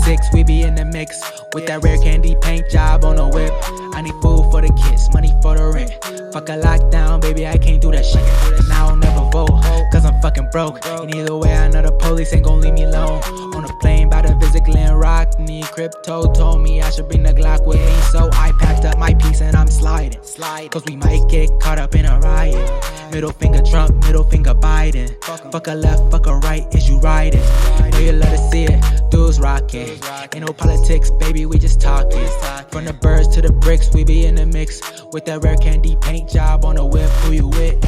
6, we be in the mix with that rare candy paint job on the whip. I need food for the kids, money for the rent. Fuck a lockdown, baby, I can't do that shit. And I don't never vote, cause I'm fucking broke. And either way, I know the police ain't gon' leave me alone. On a plane by to visit Glen Rock, need crypto, told me I should bring the Glock with me. So I packed up my piece and I'm sliding. Cause we might get caught up in a riot. Middle finger Trump, middle finger Biden. Fuck a left, fuck a right, is you riding? Know you love to see it, dudes rocking. Ain't no politics, baby, we just talking. From the birds to the bricks, we be in the mix with that rare candy paint job on the whip. Who you with?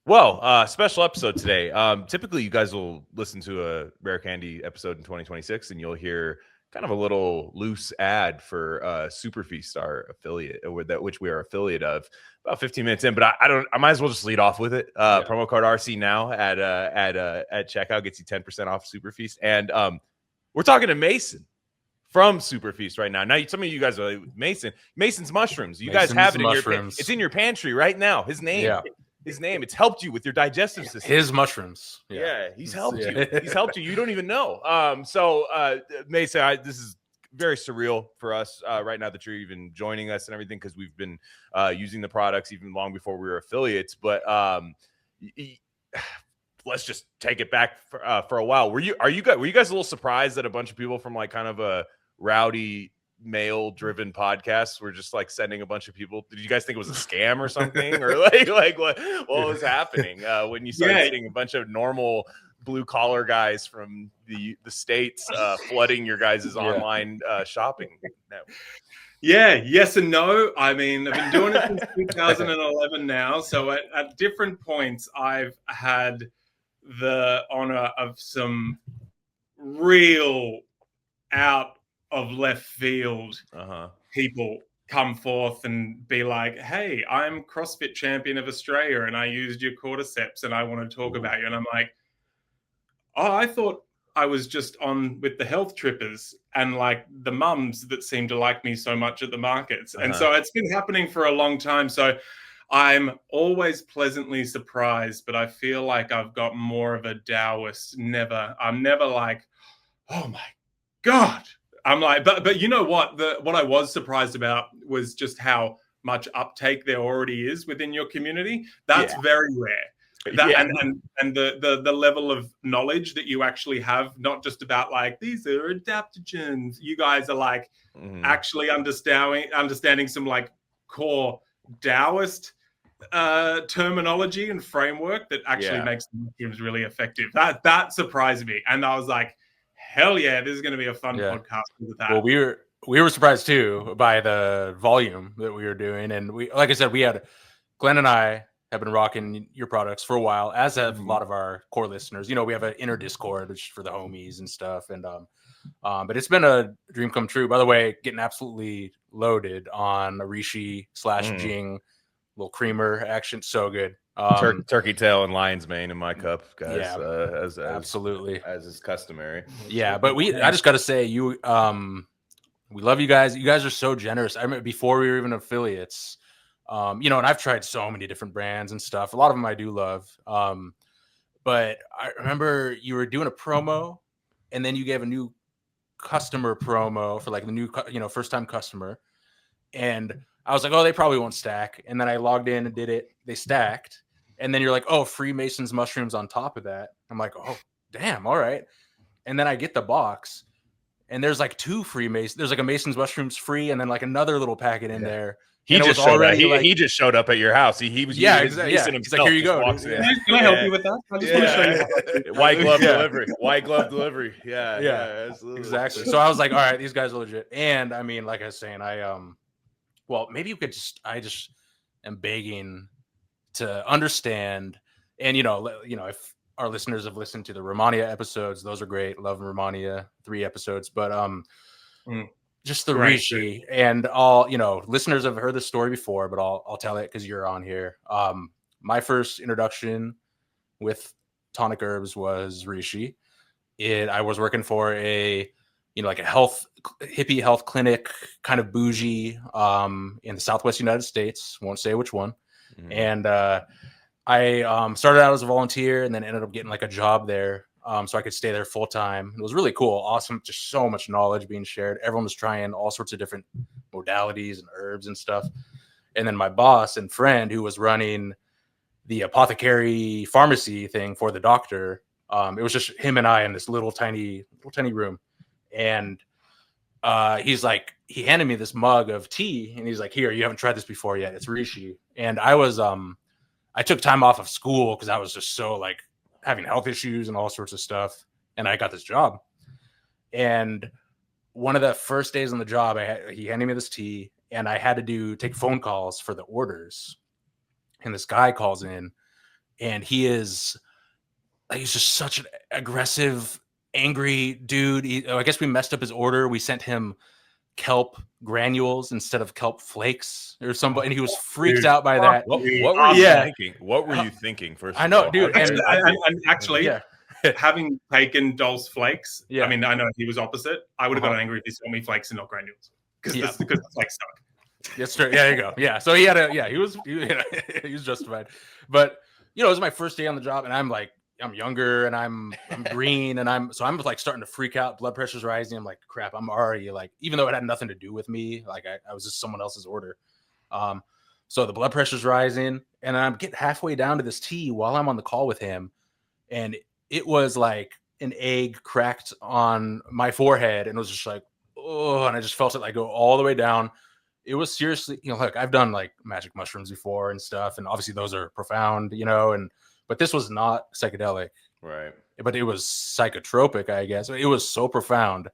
Well, special episode today. Typically, you guys will listen to a Rare Candy episode in 2026, and you'll hear kind of a little loose ad for Superfeast, our affiliate, which we are affiliate of. About 15 minutes in, but I might as well just lead off with it. Promo code RC now at checkout gets you 10% off Superfeast, and we're talking to Mason from Superfeast right now. Now, some of you guys are like, Mason's mushrooms. You guys have it in it's in your pantry right now. His name. Yeah. His name. It's helped you with your digestive system. His mushrooms. Yeah, he's helped you. He's helped you. You don't even know. Mason, this is very surreal for us right now that you're even joining us and everything, because we've been using the products even long before we were affiliates. But let's just take it back for a while. Were you guys a little surprised that a bunch of people from like kind of a rowdy male-driven podcasts were just like sending a bunch of people? Did you guys think it was a scam or something, or like what was happening when you started seeing a bunch of normal blue-collar guys from the states flooding your guys' online shopping network? Yeah, yes and no. I mean, I've been doing it since 2011 now, so at different points I've had the honor of some real out of left field people come forth and be like, hey, I'm CrossFit champion of Australia and I used your cordyceps and I want to talk about you. And I'm like, oh, I thought I was just on with the health trippers and like the mums that seem to like me so much at the markets. And so it's been happening for a long time. So I'm always pleasantly surprised, but I feel like I've got more of a Taoist. I'm never like, oh my God. I'm like, but you know what? What I was surprised about was just how much uptake there already is within your community. That's very rare. And the level of knowledge that you actually have, not just about like, these are adaptogens. You guys are like actually understanding some like core Taoist terminology and framework that actually makes the mushrooms really effective. That surprised me. And I was like, hell yeah, this is going to be a fun podcast with that. Well, we were surprised too by the volume that we were doing. And we, like I said, Glenn and I have been rocking your products for a while, as have a lot of our core listeners. You know, we have an inner Discord, which is for the homies and stuff. And but it's been a dream come true. By the way, getting absolutely loaded on a Rishi / Jing little creamer action. So good. Turkey tail and lion's mane in my cup, guys. As absolutely, as is customary. Yeah, but I just got to say, we love you guys. You guys are so generous. I remember before we were even affiliates, and I've tried so many different brands and stuff. A lot of them I do love. But I remember you were doing a promo, and then you gave a new customer promo for like the new, first time customer, and I was like, oh, they probably won't stack. And then I logged in and did it. They stacked. And then you're like, oh, free Mason's mushrooms on top of that. I'm like, oh, damn. All right. And then I get the box and there's like 2 free Masons. There's like a Mason's mushrooms free. And then like another little packet in there. He just showed up. He just showed up at your house. He was exactly. He's like, here you go. Can I help you with that? I just want to show you. White glove delivery. White glove delivery. Yeah, absolutely. Exactly. So I was like, all right, these guys are legit. And I mean, like I was saying, well, maybe you could I just am begging to understand. And, if our listeners have listened to the Romania episodes, those are great. Love Romania, 3 episodes, but just the Rishi and all, listeners have heard this story before, but I'll tell it because you're on here. My first introduction with tonic herbs was Rishi. I was working for a like a hippie health clinic, kind of bougie, in the Southwest United States. Won't say which one. And I started out as a volunteer and then ended up getting like a job there. So I could stay there full time. It was really cool, awesome, just so much knowledge being shared. Everyone was trying all sorts of different modalities and herbs and stuff. And then my boss and friend, who was running the apothecary pharmacy thing for the doctor, it was just him and I in this little tiny room. And he's like, he handed me this mug of tea, and he's like, "Here, you haven't tried this before yet. It's reishi." And I took time off of school because I was just so like having health issues and all sorts of stuff. And I got this job. And one of the first days on the job, he handed me this tea, and I had to take phone calls for the orders. And this guy calls in, and he's just such an aggressive, angry dude. I guess we messed up his order. We sent him kelp granules instead of kelp flakes or something, and he was freaked out by that. What were you thinking? What were you thinking first? I know, dude. And actually, having taken Dol's flakes, I mean, I know he was opposite. I would have gotten angry if he sent me flakes and not granules because the flakes stuck. That's true. Yeah, there you go. Yeah, so he was justified. But it was my first day on the job, and I'm younger, and I'm green, and I'm like starting to freak out. Blood pressure's rising. I'm like, crap, I'm already like, even though it had nothing to do with me, like I was just someone else's order. So the blood pressure's rising, and I'm getting halfway down to this tea while I'm on the call with him, and it was like an egg cracked on my forehead, and it was just like, oh, and I just felt it like go all the way down. It was seriously, look, I've done like magic mushrooms before and stuff, and obviously those are profound, but this was not psychedelic. Right. But it was psychotropic, I guess. It was so profound.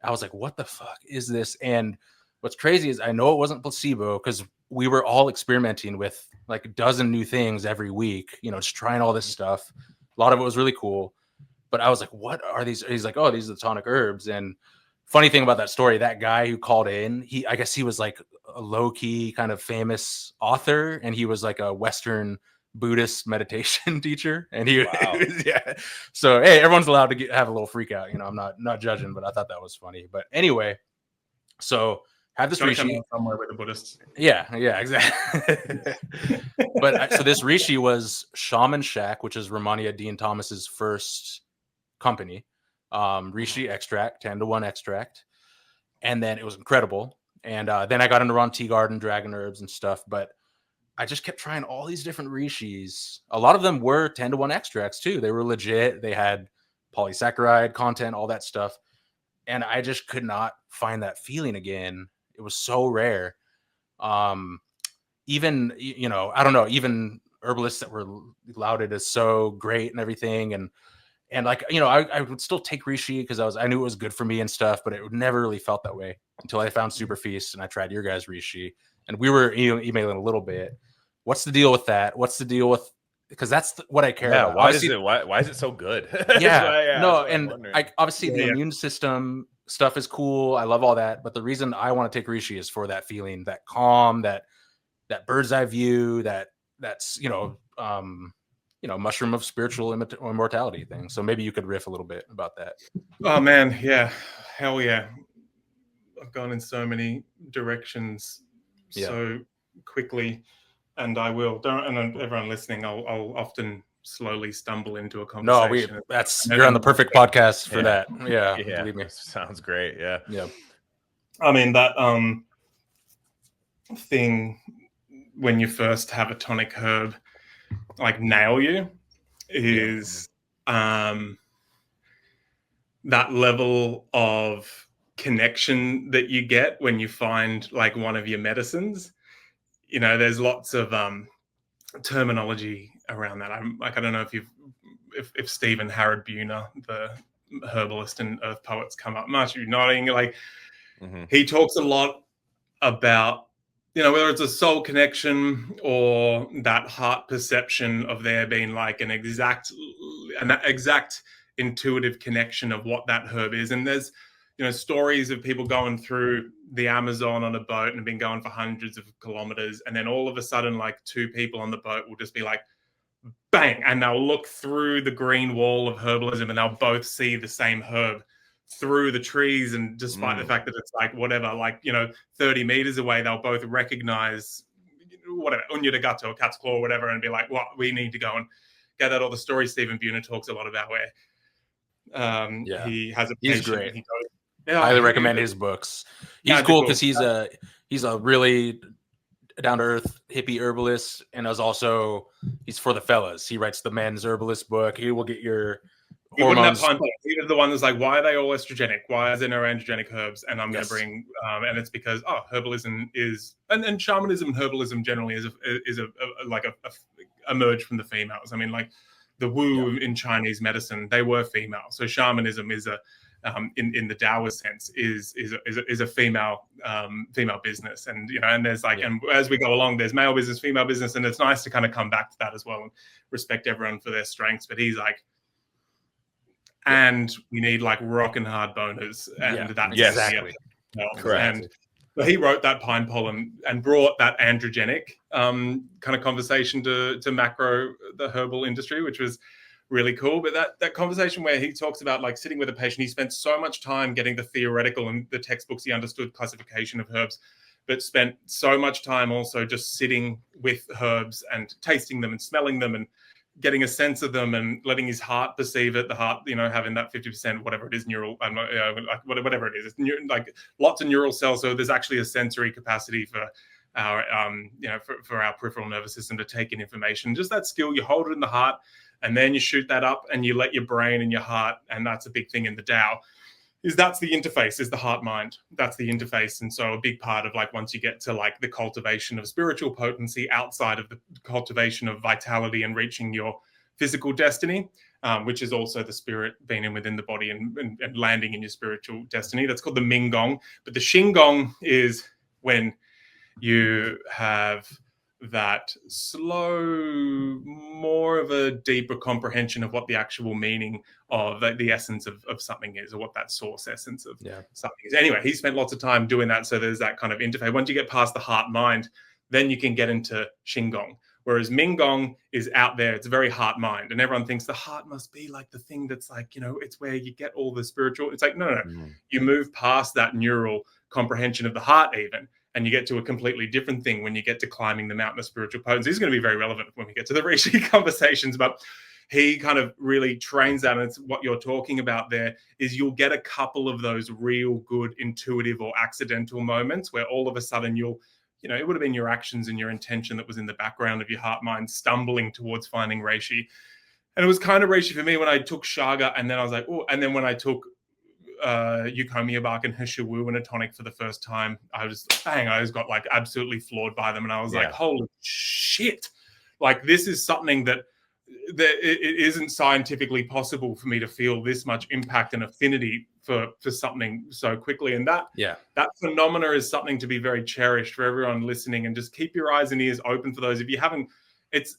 I was like, what the fuck is this? And what's crazy is I know it wasn't placebo because we were all experimenting with like a dozen new things every week, just trying all this stuff. A lot of it was really cool. But I was like, what are these? He's like, oh, these are the tonic herbs. And funny thing about that story, that guy who called in, I guess he was like a low-key kind of famous author, and he was like a Western Buddhist meditation teacher, and so hey, everyone's allowed to have a little freak out. I'm not judging, but I thought that was funny. But anyway, so have this reishi somewhere with the Buddhists. Yeah, exactly. But so this reishi was Shaman Shack, which is Romania Dean Thomas's first company. Reishi extract, 10-to-1 extract, and then it was incredible. And then I got into Ron Tea Garden, dragon herbs and stuff, but I just kept trying all these different reishis. A lot of them were 10-to-1 extracts too. They were legit. They had polysaccharide content, all that stuff. And I just could not find that feeling again. It was so rare. Even, I don't know, even herbalists that were lauded as so great and everything. And like, I would still take reishi because I knew it was good for me and stuff, but it never really felt that way until I found Superfeast and I tried your guys' reishi. And we were emailing a little bit. What's the deal with that? What's the deal with? Because that's what I care about. Why is it so good? Obviously the immune system stuff is cool. I love all that, but the reason I want to take reishi is for that feeling, that calm, that bird's eye view, that's mushroom of spiritual immortality thing. So maybe you could riff a little bit about that. Oh man, yeah, hell yeah! I've gone in so many directions so quickly. And I will. And everyone listening, I'll often slowly stumble into a conversation. No, you're on the perfect podcast for that. Yeah, believe me. Sounds great. Yeah. I mean that thing when you first have a tonic herb like nail you is that level of connection that you get when you find like one of your medicines. There's lots of terminology around that. I don't know if Stephen Harrod Buhner, the herbalist and earth poets, come up much. You're nodding. Like he talks a lot about whether it's a soul connection or that heart perception of there being like an exact intuitive connection of what that herb is. And there's stories of people going through the Amazon on a boat and been going for hundreds of kilometers. And then all of a sudden, like two people on the boat will just be like, bang. And they'll look through the green wall of herbalism and they'll both see the same herb through the trees. And despite the fact that it's like, whatever, like, 30 meters away, they'll both recognize whatever, unya de gato, cat's claw, or whatever, and be like, "What we need to go and gather all the stories." Stephen Buhner talks a lot about where he has a patient. He's great. And he goes, highly recommend his books. He's cool because he's a really down to earth hippie herbalist, and he's for the fellas. He writes the men's herbalist book. He will get your hormones. He was the one that's like, why are they all estrogenic? Why is there no androgenic herbs? And I'm going to bring, and it's because herbalism is, and shamanism and herbalism generally is emerged from the females. I mean, like the Wu in Chinese medicine, they were female. So shamanism is in the Taoist sense is a female business, and and there's and as we go along, there's male business, female business, and it's nice to kind of come back to that as well and respect everyone for their strengths. But he's like, and we need like rock and hard boners, and that's exactly correct. And so he wrote that pine pollen and brought that androgenic kind of conversation to macro the herbal industry, which was really cool. But that conversation where he talks about like sitting with a patient, he spent so much time getting the theoretical and the textbooks, he understood classification of herbs, but spent so much time also just sitting with herbs and tasting them and smelling them and getting a sense of them and letting his heart perceive it. The heart, having that 50%, whatever it is, neural, whatever it is, it's like lots of neural cells. So there's actually a sensory capacity for our, for our peripheral nervous system to take in information. Just that skill, you hold it in the heart, and then you shoot that up and you let your brain and your heart, and that's a big thing in the Tao, that's the interface, is the heart mind. That's the interface. And so a big part of like, once you get to like the cultivation of spiritual potency outside of the cultivation of vitality and reaching your physical destiny, which is also the spirit being in within the body and landing in your spiritual destiny. That's called the Ming Gong. But the Xing Gong is when you have that slow, more of a deeper comprehension of what the actual meaning of the essence of something is, or what that source essence of something is. Anyway, he spent lots of time doing that. So there's that kind of interface. Once you get past the heart mind, then you can get into Xing-Gong. Whereas Ming-Gong is out there. It's very heart mind. And everyone thinks the heart must be like the thing that's like, it's where you get all the spiritual. It's like, no. Mm-hmm. You move past that neural comprehension of the heart even, and you get to a completely different thing when you get to climbing the mountain of spiritual potency. It's going to be very relevant when we get to the Rishi conversations, but he kind of really trains that. And it's what you're talking about there is you'll get a couple of those real good intuitive or accidental moments where all of a sudden you'll, it would have been your actions and your intention that was in the background of your heart mind stumbling towards finding Reishi. And it was kind of Reishi for me when I took Shaga, and then I was like, oh, and then when I took Eucommia bark and Hishu and a tonic for the first time, I just got like absolutely floored by them. And I was like, holy shit. Like, this is something that it isn't scientifically possible for me to feel this much impact and affinity for something so quickly. And that phenomena is something to be very cherished for everyone listening, and just keep your eyes and ears open for those. If you haven't, it's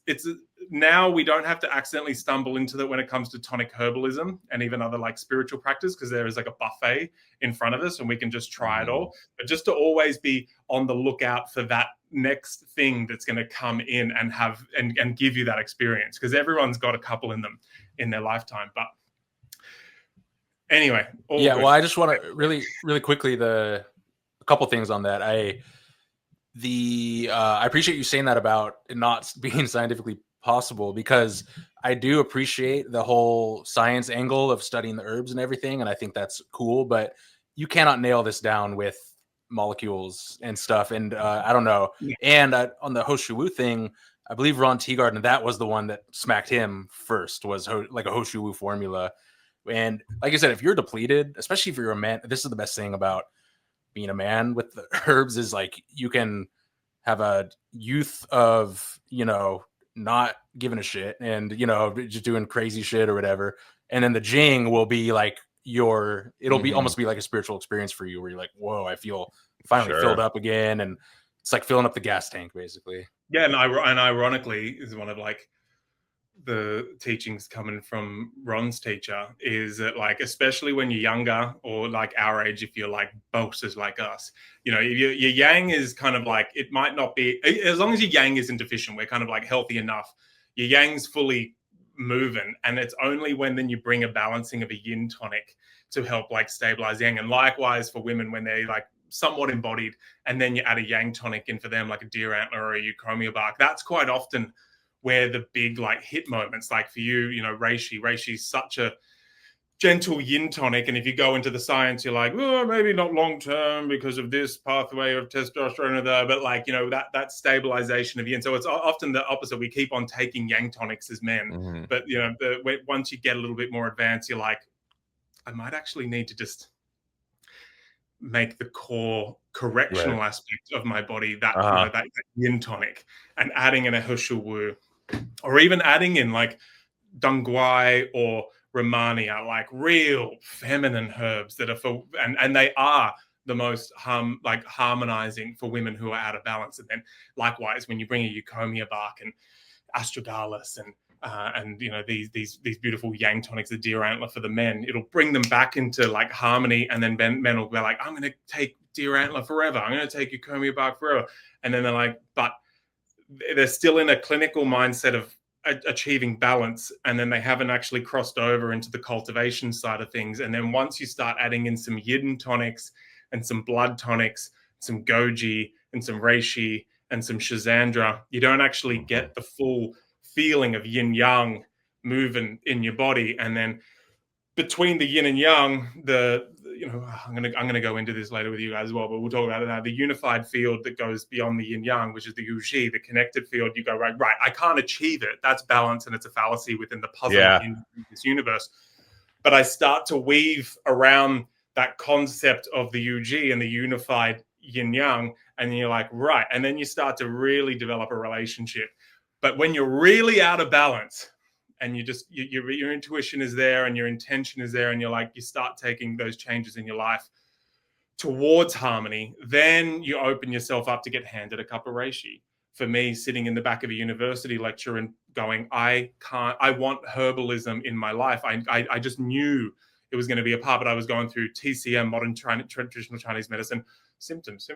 now we don't have to accidentally stumble into that when it comes to tonic herbalism and even other like spiritual practice, because there is like a buffet in front of us and we can just try it all. But just to always be on the lookout for that next thing that's going to come in and have and give you that experience, because everyone's got a couple in them in their lifetime. But anyway, well, I just want to really quickly a couple things on that. I appreciate you saying that about it not being scientifically possible, because I do appreciate the whole science angle of studying the herbs and everything, and I think that's cool, but you cannot nail this down with molecules and stuff. And I don't know. And on the Hoshu Wu thing, I believe Ron Teagarden, that was the one that smacked him first, was like a Hoshu Wu formula. And like I said, if you're depleted, especially if you're a man, this is the best thing about being a man with the herbs, is like you can have a youth of, not giving a shit and, just doing crazy shit or whatever. And then the Jing will be like it'll be almost be like a spiritual experience for you, where you're like, whoa, I feel finally filled up again. And it's like filling up the gas tank basically. Yeah. And ironically is one of like the teachings coming from Ron's teacher is that, like, especially when you're younger or like our age, if you're like boasters like us, your yang is kind of like, it might not be, as long as your yang isn't deficient, we're kind of like healthy enough, your yang's fully moving, and it's only when then you bring a balancing of a yin tonic to help like stabilize yang. And likewise for women, when they like somewhat embodied, and then you add a yang tonic in for them, like a deer antler or a euchronia bark. That's quite often where the big like hit moments, like for you, reishi's such a gentle yin tonic, and if you go into the science, you're like, oh, maybe not long term because of this pathway of testosterone or that, but like that stabilization of yin. So it's often the opposite. We keep on taking yang tonics as men, but once you get a little bit more advanced, you're like, I might actually need to just make the core correctional aspect of my body that that yin tonic, and adding in a Hushu Wu, or even adding in like Dongguai or Romania, like real feminine herbs that are for, and they are the most harmonizing for women who are out of balance. And then likewise, when you bring a euchronia bark and astragalus and these beautiful yang tonics, the deer antler for the men, it'll bring them back into like harmony. And then men will be like, I'm going to take deer antler forever. I'm going to take euchronia bark forever. And then they're like, but they're still in a clinical mindset of achieving balance, and then they haven't actually crossed over into the cultivation side of things. And then once you start adding in some yin tonics and some blood tonics, some goji and some reishi and some shizandra, you don't actually get the full feeling of yin yang moving in your body. And then between the yin and yang, I'm gonna go into this later with you guys as well, but we'll talk about it now. The unified field that goes beyond the yin yang, which is the yuji, the connected field. You go right. I can't achieve it. That's balance, and it's a fallacy within the puzzle in this universe. But I start to weave around that concept of the yuji and the unified yin yang, and you're like, right, and then you start to really develop a relationship. But when you're really out of balance, and your intuition is there and your intention is there, and you start taking those changes in your life towards harmony, then you open yourself up to get handed a cup of reishi. For me, sitting in the back of a university lecture and going, I want herbalism in my life. I just knew it was going to be a part, but I was going through TCM, modern traditional Chinese medicine, symptoms,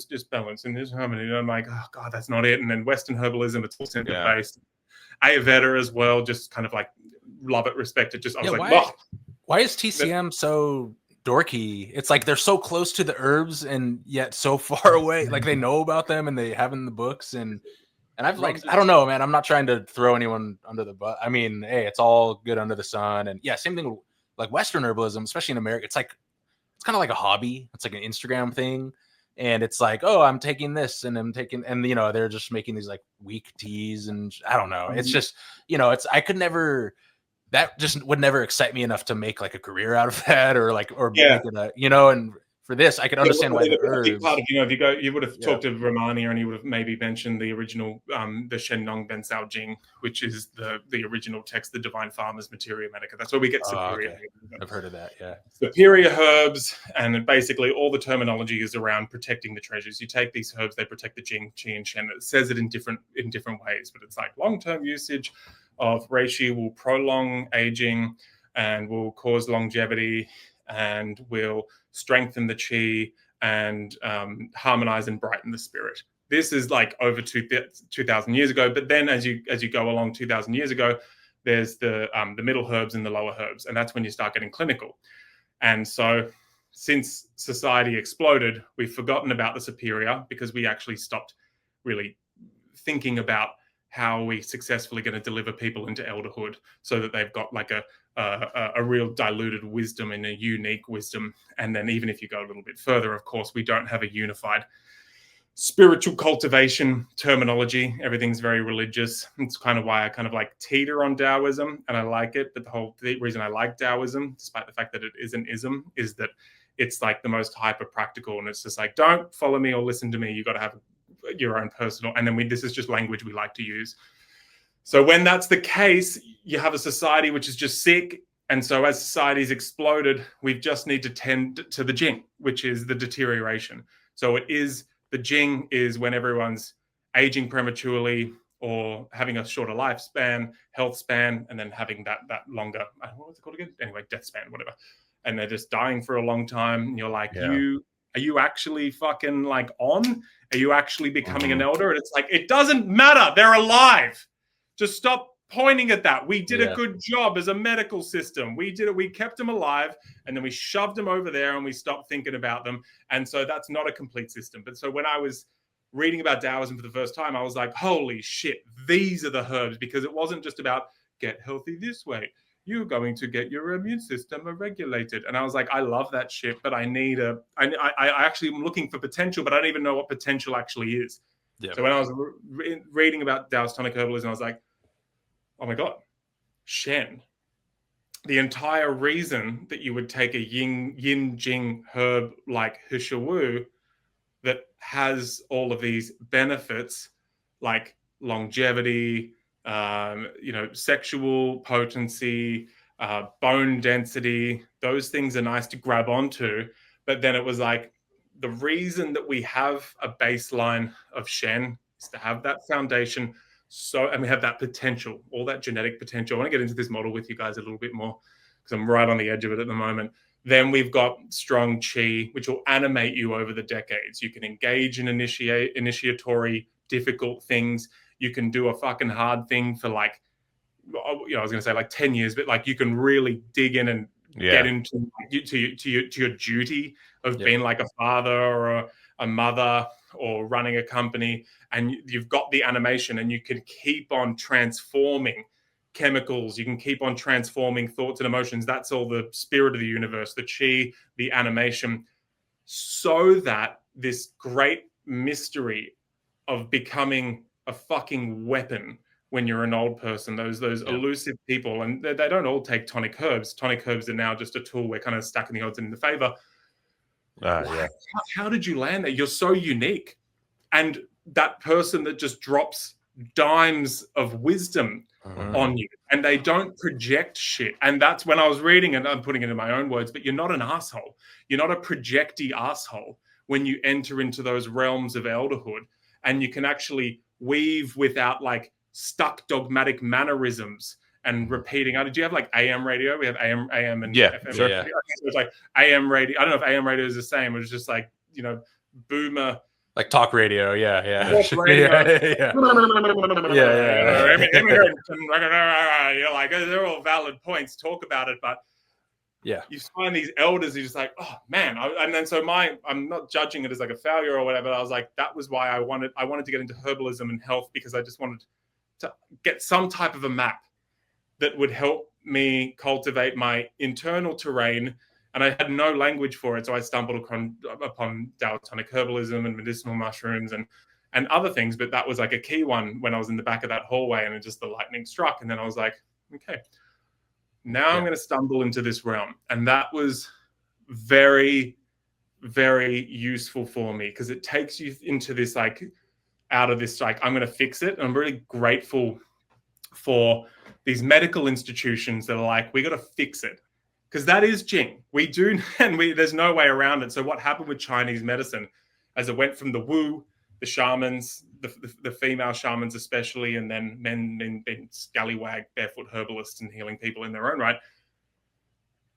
just balance and there's harmony. And I'm like, oh God, that's not it. And then Western herbalism, it's all symptom-based. Ayurveda as well, just kind of like love it, respect it. I was like, why is TCM so dorky? It's like they're so close to the herbs and yet so far away. Like they know about them and they have in the books. And I've like, I don't know, man. I'm not trying to throw anyone under the bus. I mean, hey, it's all good under the sun. And yeah, same thing like Western herbalism, especially in America. It's kind of like a hobby. It's like an Instagram thing. And it's like, oh, I'm taking this and I'm taking, and they're just making these like weak teas, and I don't know. It's just, I could never, that just would never excite me enough to make like a career out of that, or make it a, and for this, I could understand why the herbs. Part of, if you would have talked to Romania, and you would have maybe mentioned the original, the Shenong Ben Sao Jing, which is the original text, the Divine Farmer's Materia Medica. That's where we get superior. Okay. I've heard of that. Yeah, superior herbs, and basically all the terminology is around protecting the treasures. You take these herbs, they protect the Jing, Qi, and Shen. It says it in different ways, but it's like long-term usage of reishi will prolong aging and will cause longevity and will strengthen the qi and harmonize and brighten the spirit. This is like over 2,000 years ago. But then as you go along 2,000 years ago, there's the middle herbs and the lower herbs. And that's when you start getting clinical. And so since society exploded, we've forgotten about the superior because we actually stopped really thinking about how are we successfully going to deliver people into elderhood so that they've got like a real diluted wisdom and a unique wisdom. And then even if you go a little bit further, of course, we don't have a unified spiritual cultivation terminology. Everything's very religious. It's kind of why I kind of like teeter on Taoism, and I like it. But the reason I like Taoism, despite the fact that it is an ism, is that it's like the most hyper practical. And it's just like, don't follow me or listen to me. You got to have your own personal. And then this is just language we like to use. So when that's the case, you have a society which is just sick. And so as society's exploded, we just need to tend to the Jing, which is the deterioration. So the Jing is when everyone's aging prematurely or having a shorter lifespan, health span, and then having that longer, what was it called again? Anyway, death span, whatever. And they're just dying for a long time. And you're like, are you actually fucking like on? Are you actually becoming an elder? And it's like, it doesn't matter. They're alive. Just stop pointing at that. We did a Yeah. good job as a medical system. We did it. We kept them alive, and then we shoved them over there, and we stopped thinking about them. And so that's not a complete system. But so when I was reading about Taoism for the first time, I was like, holy shit, these are the herbs, because it wasn't just about get healthy this way. You're going to get your immune system regulated. And I was like, I love that shit, but I actually am looking for potential, but I don't even know what potential actually is. Yeah. So when I was reading about Taoist tonic herbalism, I was like, oh my God, Shen. The entire reason that you would take a yin jing herb like Hishawu that has all of these benefits like longevity, sexual potency, bone density, those things are nice to grab onto. But then it was like, the reason that we have a baseline of Shen is to have that foundation. And we have that potential, all that genetic potential. I want to get into this model with you guys a little bit more because I'm right on the edge of it at the moment. Then we've got strong chi, which will animate you over the decades. You can engage in initiatory, difficult things. You can do a fucking hard thing for I was going to say like 10 years, but like you can really dig in and get into your duty of being like a father or a mother or running a company. And you've got the animation, and you can keep on transforming chemicals. You can keep on transforming thoughts and emotions. That's all the spirit of the universe, the chi, the animation, so that this great mystery of becoming a fucking weapon when you're an old person, those elusive people, and they don't all take tonic herbs. Tonic herbs are now just a tool. We're kind of stacking the odds in the favor. How did you land there? You're so unique. And that person that just drops dimes of wisdom on you, and they don't project shit. And that's when I was reading, and I'm putting it in my own words, but you're not an asshole. You're not a projecty asshole when you enter into those realms of elderhood, and you can actually weave without like stuck dogmatic mannerisms and repeating. Do you have like AM radio? We have AM and FM. Sure. Yeah. So it's like AM radio. I don't know if AM radio is the same. It was just like, boomer. Like talk radio, yeah. Talk radio. yeah. You're like, they're all valid points. Talk about it, but yeah, you find these elders. You're just like, oh man. And then so I'm not judging it as like a failure or whatever. But I was like, that was why I wanted to get into herbalism and health, because I just wanted to get some type of a map that would help me cultivate my internal terrain. And I had no language for it, so I stumbled upon Taoist herbalism and medicinal mushrooms and other things. But that was like a key one when I was in the back of that hallway, and the lightning struck. And then I was like, okay, now I'm going to stumble into this realm. And that was very, very useful for me, because it takes you into this, like, out of this, like, I'm going to fix it. And I'm really grateful for these medical institutions that are like, we got to fix it. Because that is Jing. We do, and there's no way around it. So what happened with Chinese medicine, as it went from the Wu, the shamans, the female shamans especially, and then men scallywag, barefoot herbalists and healing people in their own right,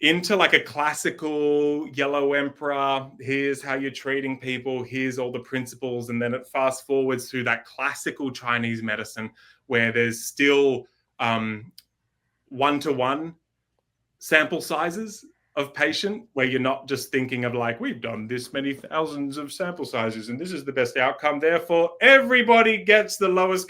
into like a classical yellow emperor, here's how you're treating people, here's all the principles. And then it fast forwards through that classical Chinese medicine where there's still one-to-one sample sizes of patient, where you're not just thinking of like, we've done this many thousands of sample sizes and this is the best outcome, therefore everybody gets the lowest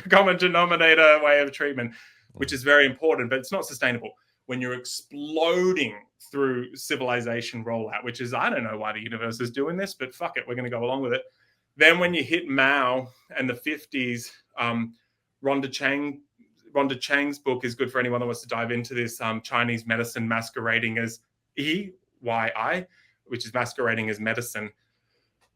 common denominator way of treatment, which is very important, but it's not sustainable when you're exploding through civilization rollout, which is, I don't know why the universe is doing this, but fuck it, we're going to go along with it. Then when you hit Mao and the 50s, Rhonda Chang's book is good for anyone that wants to dive into this, Chinese medicine masquerading as EYI, which is masquerading as medicine.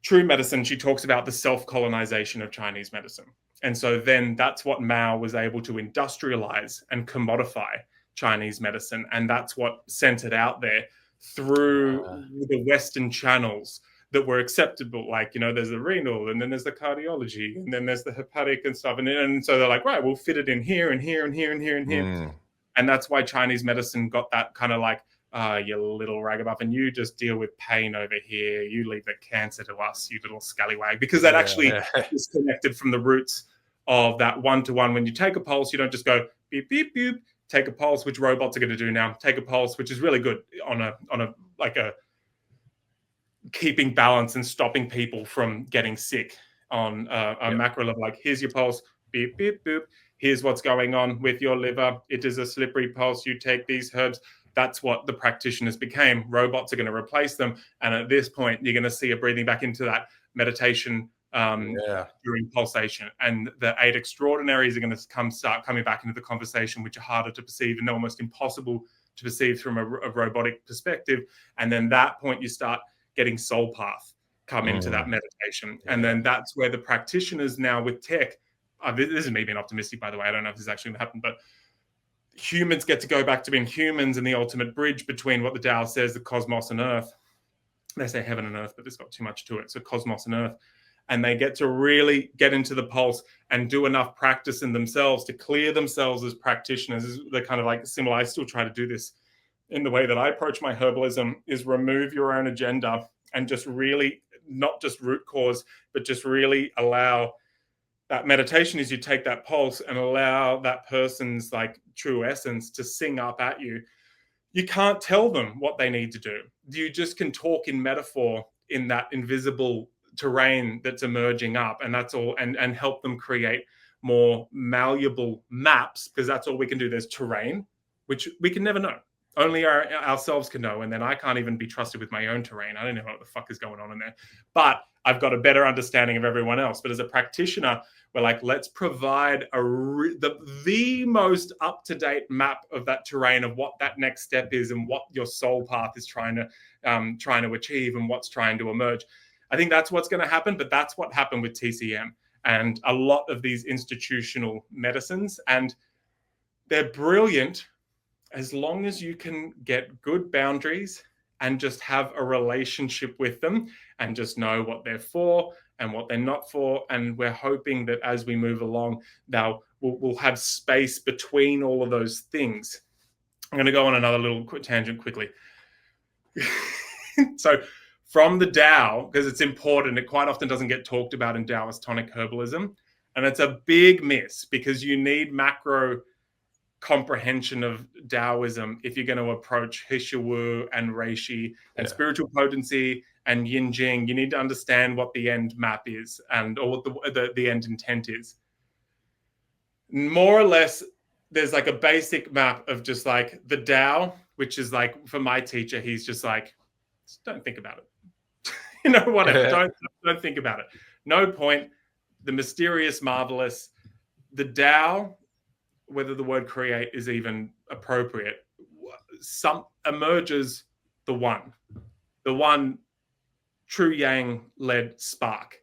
True medicine, she talks about the self-colonization of Chinese medicine. And so then that's what Mao was able to industrialize and commodify Chinese medicine. And that's what sent it out there through the Western channels that were acceptable. Like, there's the renal, and then there's the cardiology, and then there's the hepatic and stuff. And so they're like, right, we'll fit it in here and here and here and here and here. And that's why Chinese medicine got that kind of like, you little ragamuffin, you just deal with pain over here. You leave the cancer to us, you little scallywag, because that actually disconnected from the roots of that one-to-one. When you take a pulse, you don't just go beep, beep, beep, take a pulse, which robots are going to do now. Take a pulse, which is really good on a keeping balance and stopping people from getting sick on a macro level. Like, here's your pulse, beep, beep, beep. Here's what's going on with your liver. It is a slippery pulse. You take these herbs. That's what the practitioners became. Robots are going to replace them. And at this point, you're going to see a breathing back into that meditation during pulsation. And the 8 extraordinaries are going to start coming back into the conversation, which are harder to perceive and almost impossible to perceive from a robotic perspective. And then that point, you start getting soul path come into that meditation. And then that's where the practitioners now with tech, this is me being optimistic, by the way, I don't know if this is actually going to happen, but humans get to go back to being humans and the ultimate bridge between what the Tao says, the cosmos and earth. They say heaven and earth, but there's got too much to it. So cosmos and earth. And they get to really get into the pulse and do enough practice in themselves to clear themselves as practitioners. They're kind of like similar. I still try to do this in the way that I approach my herbalism, is remove your own agenda and just really, not just root cause, but just really allow that meditation is you take that pulse and allow that person's like true essence to sing up at you. You can't tell them what they need to do. You just can talk in metaphor in that invisible terrain that's emerging up, and that's all, and help them create more malleable maps, because that's all we can do. There's terrain, which we can never know. Only ourselves can know. And then I can't even be trusted with my own terrain. I don't know what the fuck is going on in there. But I've got a better understanding of everyone else. But as a practitioner, we're like, let's provide the most up-to-date map of that terrain, of what that next step is and what your soul path is trying to achieve and what's trying to emerge. I think that's what's going to happen. But that's what happened with TCM and a lot of these institutional medicines. And they're brilliant as long as you can get good boundaries and just have a relationship with them and just know what they're for and what they're not for. And we're hoping that as we move along, we'll have space between all of those things. I'm going to go on another little tangent quickly. So from the Tao, because it's important, it quite often doesn't get talked about in Taoist tonic herbalism. And it's a big miss, because you need macro comprehension of Taoism if you're going to approach Hishiwu and Reishi and spiritual potency and Yin Jing. You need to understand what the end map is and or what the end intent is. More or less, there's like a basic map of just like the Tao, which is like, for my teacher, he's just like, just don't think about it. Whatever. Don't think about it. No point. The mysterious, marvelous. The Tao, whether the word create is even appropriate, emerges the one true yang-led spark.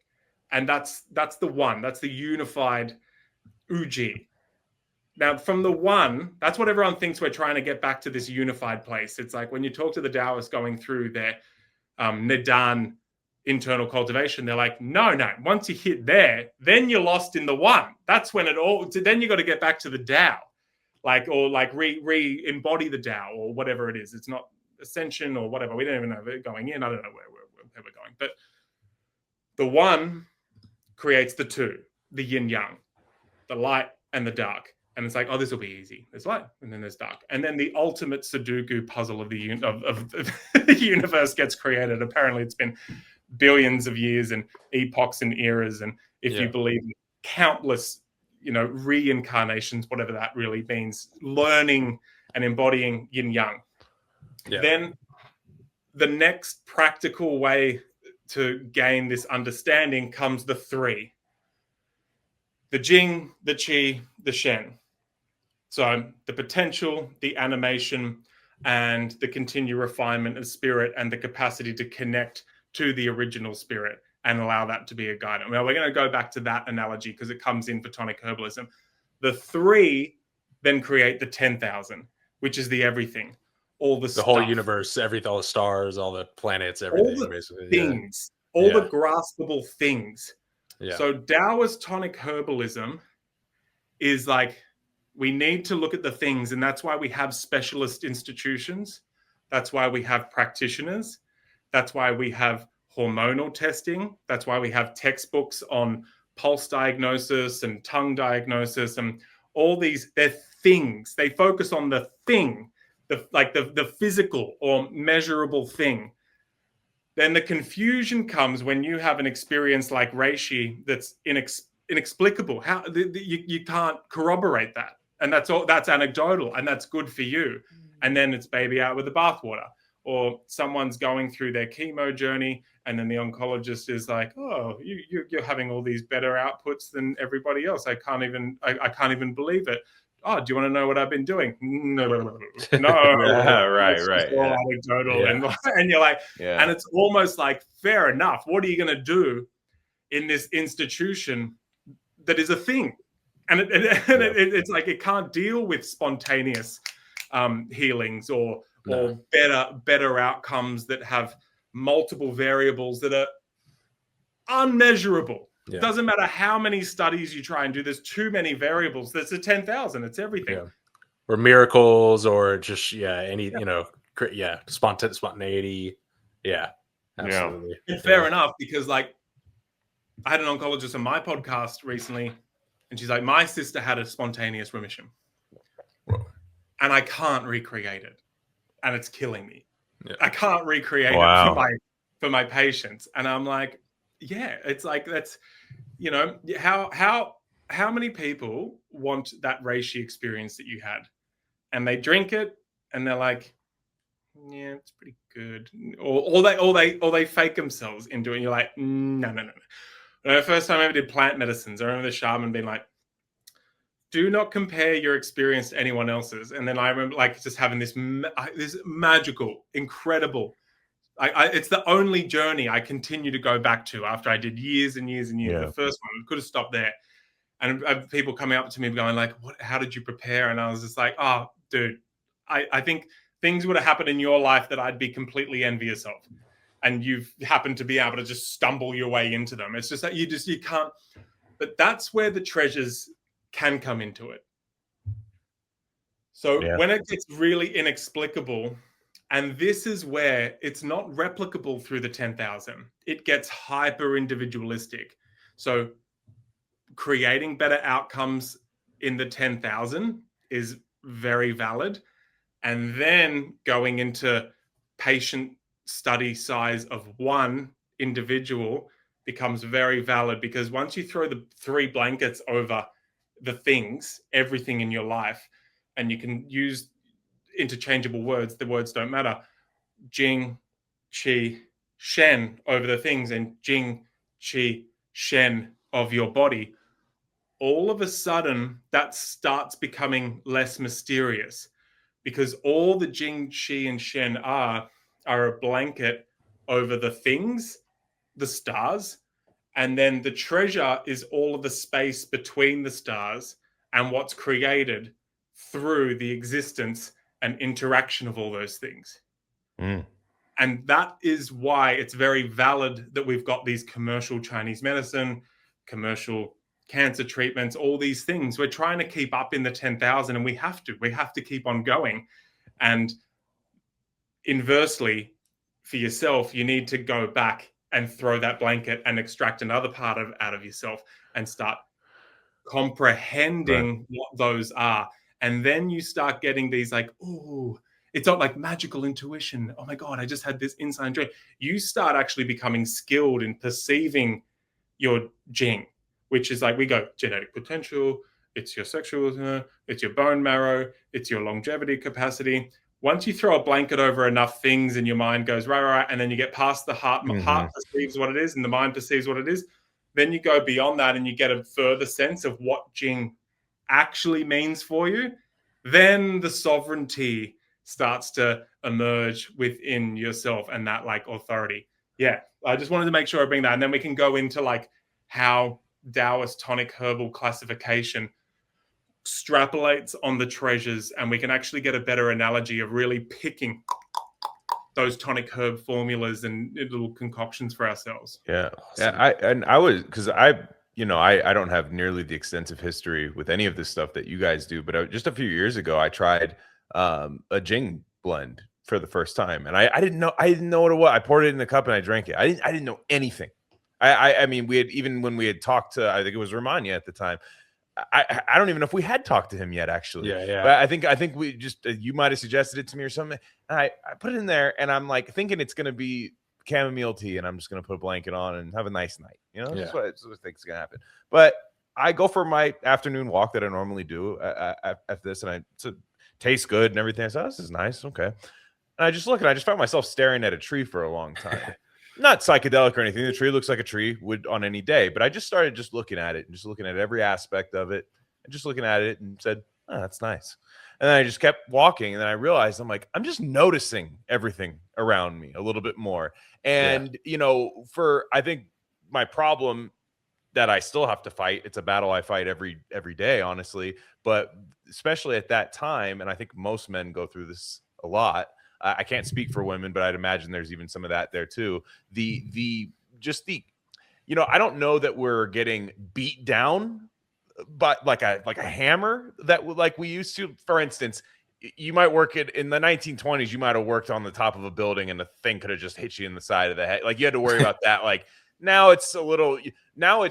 And that's the one, that's the unified Uji. Now, from the one, that's what everyone thinks we're trying to get back to, this unified place. It's like when you talk to the Taoists going through their Nidan internal cultivation, they're like, no, once you hit there, then you're lost in the one. That's when then you got to get back to the Tao, re-embody the Tao or whatever it is. It's not ascension or whatever. We don't even know we're going in. I don't know where we're going. But the one creates the two, the yin yang, the light and the dark. And it's like, oh, this will be easy. There's light and then there's dark. And then the ultimate Sudoku puzzle of the universe gets created. Apparently it's been billions of years and epochs and eras, and if you believe in countless reincarnations, whatever that really means, learning and embodying yin yang, then the next practical way to gain this understanding comes the three: the Jing, the Qi, the Shen. So the potential, the animation, and the continued refinement of spirit, and the capacity to connect to the original spirit and allow that to be a guide. Now, we're going to go back to that analogy because it comes in for tonic herbalism. The three then create the 10,000, which is the everything, all the whole universe, everything, all the stars, all the planets, everything, all the basically. Things, all the graspable things. Yeah. So Taoist tonic herbalism is like, we need to look at the things, and that's why we have specialist institutions. That's why we have practitioners. That's why we have hormonal testing. That's why we have textbooks on pulse diagnosis and tongue diagnosis and all these, they're things. They focus on the thing, the physical or measurable thing. Then the confusion comes when you have an experience like reishi that's inexplicable. How you can't corroborate that, and that's all. That's anecdotal, and that's good for you. And then it's baby out with the bathwater. Or someone's going through their chemo journey, and then the oncologist is like, "Oh, you're having all these better outputs than everybody else. I can't even believe it. Oh, do you want to know what I've been doing? No, Yeah, right, it's right, just all yeah. anecdotal." Yeah. And you're like, Yeah. and it's almost like, fair enough. What are you going to do in this institution that is a thing? And it's like it can't deal with spontaneous healings or better outcomes that have multiple variables that are unmeasurable. Yeah. Doesn't matter how many studies you try and do. There's too many variables. There's a 10,000. It's everything. Yeah. Or miracles, or just any spontaneity. Yeah, absolutely. And fair enough, because like I had an oncologist on my podcast recently, and she's like, my sister had a spontaneous remission, and I can't recreate it, and it's killing me. Yeah. I can't recreate it for my patients, and I'm like, yeah, it's like that's, how many people want that reishi experience that you had, and they drink it, and they're like, yeah, it's pretty good, or they fake themselves into it. And you're like, no. The first time I ever did plant medicines, I remember the shaman being like, do not compare your experience to anyone else's. And then I remember like just having this magical, incredible, it's the only journey I continue to go back to after I did years and years and years. Yeah. The first one, I could have stopped there. And people coming up to me going like, how did you prepare? And I was just like, oh, dude, I think things would have happened in your life that I'd be completely envious of. And you've happened to be able to just stumble your way into them. It's just that you can't. But that's where the treasures can come into it. So when it gets really inexplicable, and this is where it's not replicable through the 10,000, it gets hyper individualistic. So creating better outcomes in the 10,000 is very valid. And then going into patient study size of one individual becomes very valid, because once you throw the 3 blankets over the things, everything in your life, and you can use interchangeable words, the words don't matter, Jing, Qi, Shen over the things, and Jing, Qi, Shen of your body, all of a sudden that starts becoming less mysterious, because all the Jing, Qi, and Shen are a blanket over the things, the stars, and then the treasure is all of the space between the stars and what's created through the existence and interaction of all those things. And that is why it's very valid that we've got these commercial Chinese medicine, commercial cancer treatments, all these things. We're trying to keep up in the 10,000, and we have to keep on going. And inversely, for yourself, you need to go back and throw that blanket and extract another part out of yourself and start comprehending what those are. And then you start getting these like, oh, it's not like magical intuition. Oh my God, I just had this inside dream. You start actually becoming skilled in perceiving your Jing, which is like, we go genetic potential, it's your sexual, it's your bone marrow, it's your longevity capacity. Once you throw a blanket over enough things and your mind goes, right, and then you get past the heart, heart perceives what it is and the mind perceives what it is, then you go beyond that and you get a further sense of what Jing actually means for you. Then the sovereignty starts to emerge within yourself and that like authority. Yeah, I just wanted to make sure I bring that. And then we can go into like how Taoist tonic herbal classification extrapolates on the treasures, and we can actually get a better analogy of really picking those tonic herb formulas and little concoctions for ourselves. Yeah. I don't have nearly the extensive history with any of this stuff that you guys do, but just a few years ago, I tried a Jing blend for the first time, and I didn't know what it was. I poured it in the cup and I drank it. I didn't know anything. I mean, we had, even when we had talked to, I think it was Romagna at the time. I don't even know if we had talked to him yet, actually. Yeah. But I think we just, you might have suggested it to me or something. And I put it in there, and I'm like thinking it's going to be chamomile tea, and I'm just going to put a blanket on and have a nice night. You know, that's what I think is going to happen. But I go for my afternoon walk that I normally do at this, and it tastes good and everything. I said, oh, this is nice. Okay. And I just look, and I just found myself staring at a tree for a long time. Not psychedelic or anything. The tree looks like a tree would on any day, but I just started just looking at it and just looking at every aspect of it and just looking at it and said, oh, that's nice. And then I just kept walking, and then I realized I'm just noticing everything around me a little bit more. And, you know, I think my problem that I still have to fight, it's a battle I fight every day, honestly, but especially at that time, and I think most men go through this a lot. I can't speak for women, but I'd imagine there's even some of that there too. You know, I don't know that we're getting beat down, but like a hammer that like we used to. For instance, you might work in the 1920s. You might have worked on the top of a building, and the thing could have just hit you in the side of the head. Like you had to worry about that. Like now it's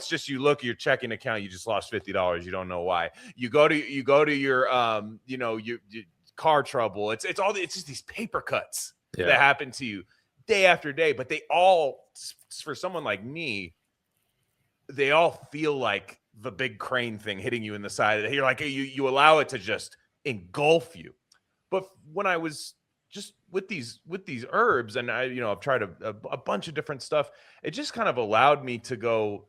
just you look at your checking account, you just lost $50. You don't know why. You go to your you know, you car trouble. It's just these paper cuts that happen to you day after day, but they all, for someone like me, they all feel like the big crane thing hitting you in the side of the head. You're like, you allow it to just engulf you. But when I was just with these herbs, and I've tried a bunch of different stuff, it just kind of allowed me to go,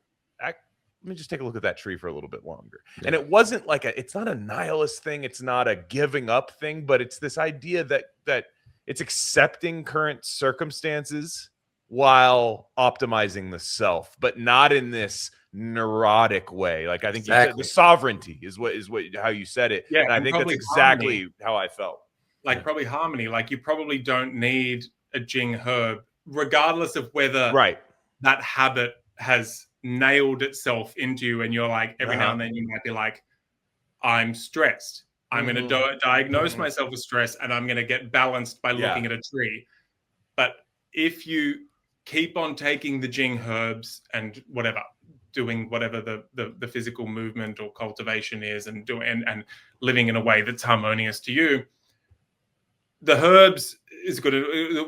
let me just take a look at that tree for a little bit longer. Yeah. And it wasn't like it's not a nihilist thing. It's not a giving up thing, but it's this idea that it's accepting current circumstances while optimizing the self, but not in this neurotic way. Like I think you said, the sovereignty is what how you said it. Yeah. And I think that's exactly how I felt. Like probably harmony. Like you probably don't need a Jing herb, regardless of whether that habit has nailed itself into you, and you're like every now and then you might be like, I'm stressed, I'm going to diagnose myself with stress, and I'm going to get balanced by looking at a tree. But if you keep on taking the Jing herbs and doing whatever the physical movement or cultivation is, and living in a way that's harmonious to you, the herbs is good.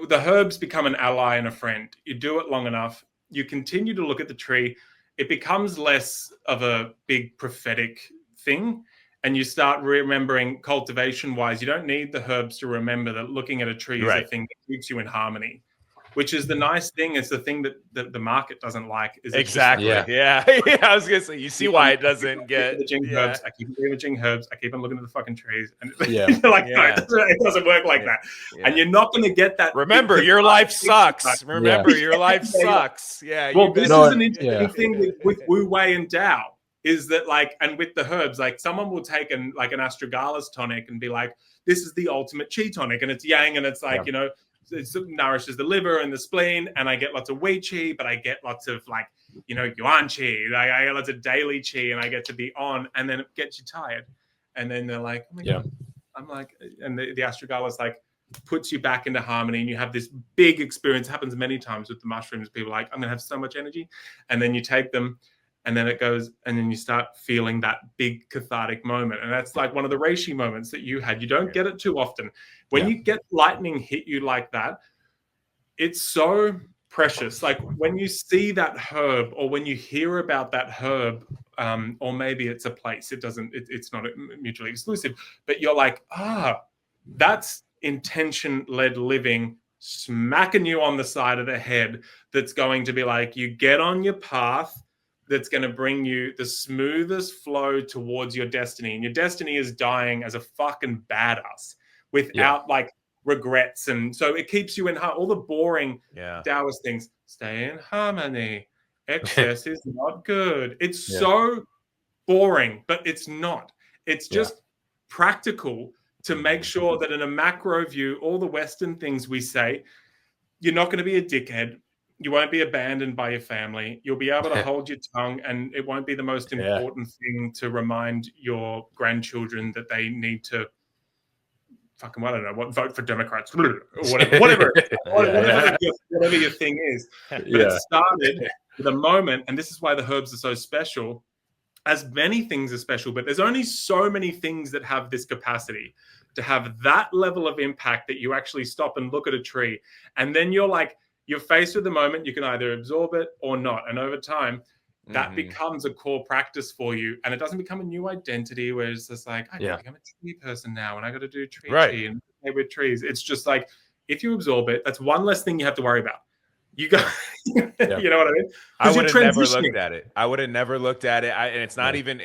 The herbs become an ally and a friend. You do it long enough, you continue to look at the tree, it becomes less of a big prophetic thing, and you start remembering cultivation-wise. You don't need the herbs to remember that looking at a tree is a thing that keeps you in harmony, which is the nice thing. It's the thing that the market doesn't like. Is exactly. Yeah. I was gonna say, you see why it doesn't get the Jing herbs. I keep doing the Jing herbs. I keep on looking at the fucking trees, and no, it doesn't work like that. Yeah. And you're not going to get that. Remember, your life sucks. Remember, your life sucks. Yeah. Well, this is an interesting thing with Wu Wei and Dao. Is that and with the herbs, like someone will take an astragalus tonic and be like, this is the ultimate chi tonic, and it's yang, and it's like it nourishes the liver and the spleen, and I get lots of wei qi, but I get lots of yuan qi. I get lots of daily qi, and I get to be on, and then it gets you tired, and then they're like, oh my God. I'm like, and the astragalus puts you back into harmony, and you have this big experience. It happens many times with the mushrooms. People are like, I'm gonna have so much energy, and then you take them. And then it goes, and then you start feeling that big cathartic moment. And that's like one of the reishi moments that you had. You don't get it too often. When you get lightning hit you like that, it's so precious. Like when you see that herb, or when you hear about that herb, or maybe it's a place, it's not mutually exclusive, but you're like, that's intention-led living smacking you on the side of the head. That's going to be like, you get on your path, that's going to bring you the smoothest flow towards your destiny. And your destiny is dying as a fucking badass without regrets. And so it keeps you in all the boring Taoist things. Stay in harmony. Excess is not good. It's so boring, but it's not. It's just practical to make sure that in a macro view, all the Western things we say, you're not going to be a dickhead. You won't be abandoned by your family. You'll be able to hold your tongue, and it won't be the most important thing to remind your grandchildren that they need to fucking, I don't know, vote for Democrats or whatever your thing is. But it started the moment, and this is why the herbs are so special, as many things are special, but there's only so many things that have this capacity to have that level of impact that you actually stop and look at a tree. And then you're faced with the moment, you can either absorb it or not. And over time, that becomes a core practice for you. And it doesn't become a new identity where it's just like, I gotta become a tree person now and I got to do tree tea and play with trees. It's just like, if you absorb it, that's one less thing you have to worry about. You got, you know what I mean? I would have never looked at it. I would have never looked at it. And it's not even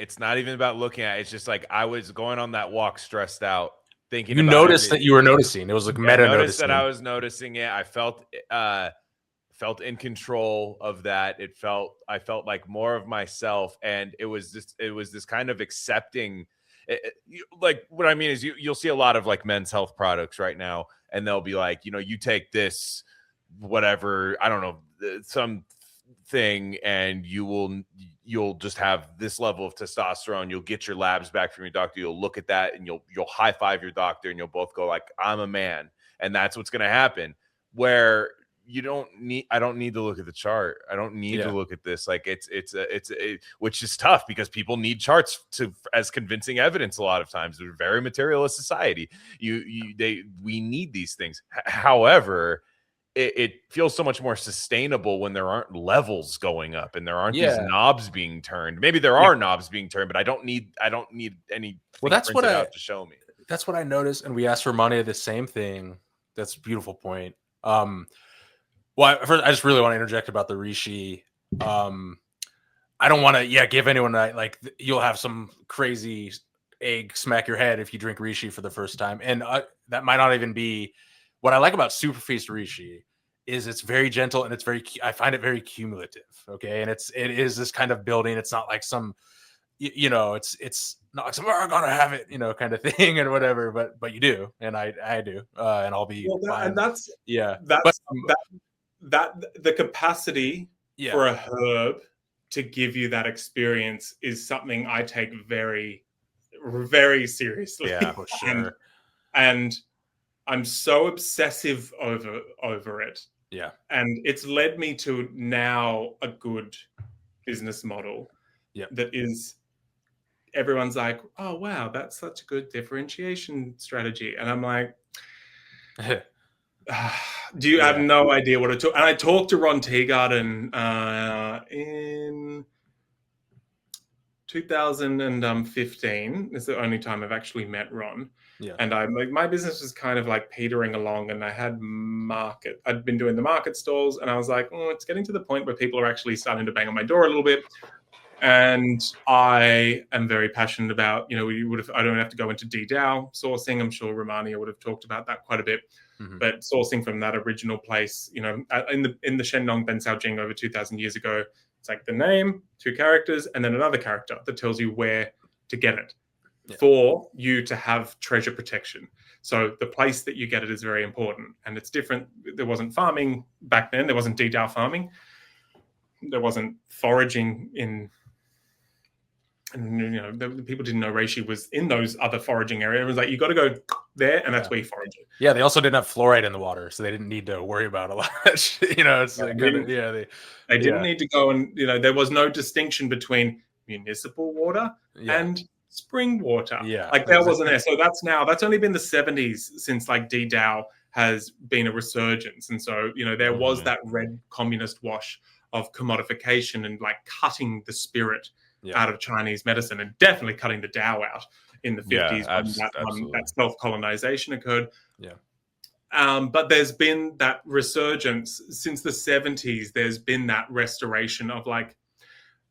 about looking at it. It's just like I was going on that walk stressed out, thinking you about noticed that you were noticing. It was like meta noticing. That I was noticing it. I felt in control of that. I felt like more of myself, and it was this kind of accepting. Like what I mean is you'll see a lot of like men's health products right now, and they'll be like, you take this whatever, I don't know, some thing, and you'll just have this level of testosterone. You'll get your labs back from your doctor. You'll look at that and you'll high five your doctor, and you'll both go like, I'm a man. And that's what's going to happen, where I don't need to look at the chart. I don't need to look at this. Like it's which is tough because people need charts as convincing evidence. A lot of times we're a very materialist society. We need these things. However, it feels so much more sustainable when there aren't levels going up and there aren't these knobs being turned. Maybe there are knobs being turned, but I don't need any. Well, that's what to show me. That's what I noticed. And we asked for money, the same thing. That's a beautiful point. Well, first, I just really want to interject about the Rishi. I don't want to, give anyone like you'll have some crazy egg smack your head if you drink Rishi for the first time, and that might not even be what I like about Superfeast Rishi. Is it's very gentle and I find it very cumulative. Okay, and it is this kind of building. It's not like some, it's not like some I'm gonna have it, kind of thing and whatever. But you do, and I do, and I'll be fine. And that's the capacity for a herb to give you that experience is something I take very, very seriously. Yeah, for sure. And I'm so obsessive over it. Yeah. And it's led me to now a good business model that is, everyone's like, oh, wow, that's such a good differentiation strategy. And I'm like, do you have no idea what it took? And I talked to Ron Teagarden in 2015. It's the only time I've actually met Ron. Yeah. And my business was kind of like petering along, and I had I'd been doing the market stalls, and I was like, it's getting to the point where people are actually starting to bang on my door a little bit. And I am very passionate about, I don't have to go into DDAO sourcing. I'm sure Romania would have talked about that quite a bit. Mm-hmm. But sourcing from that original place, in the Shenong Ben Sao Jing over 2,000 years ago, it's like the name, 2 characters, and then another character that tells you where to get it for you to have treasure protection. So the place that you get it is very important, and it's different. There wasn't farming back then. There wasn't DDAO farming. There wasn't foraging and people didn't know reishi was in those other foraging areas. It was like, you got to go there, and that's where you forage it. Yeah, they also didn't have fluoride in the water, so they didn't need to worry about a lot of shit. They didn't need to go, and there was no distinction between municipal water and spring water. Yeah, like that wasn't there. So that's only been the 70s since like DDAO has been a resurgence, and so there was that red communist wash of commodification and like cutting the spirit out of Chinese medicine, and definitely cutting the Tao out in the 50s when that self-colonization occurred. Yeah. But there's been that resurgence since the 70s. There's been that restoration of like,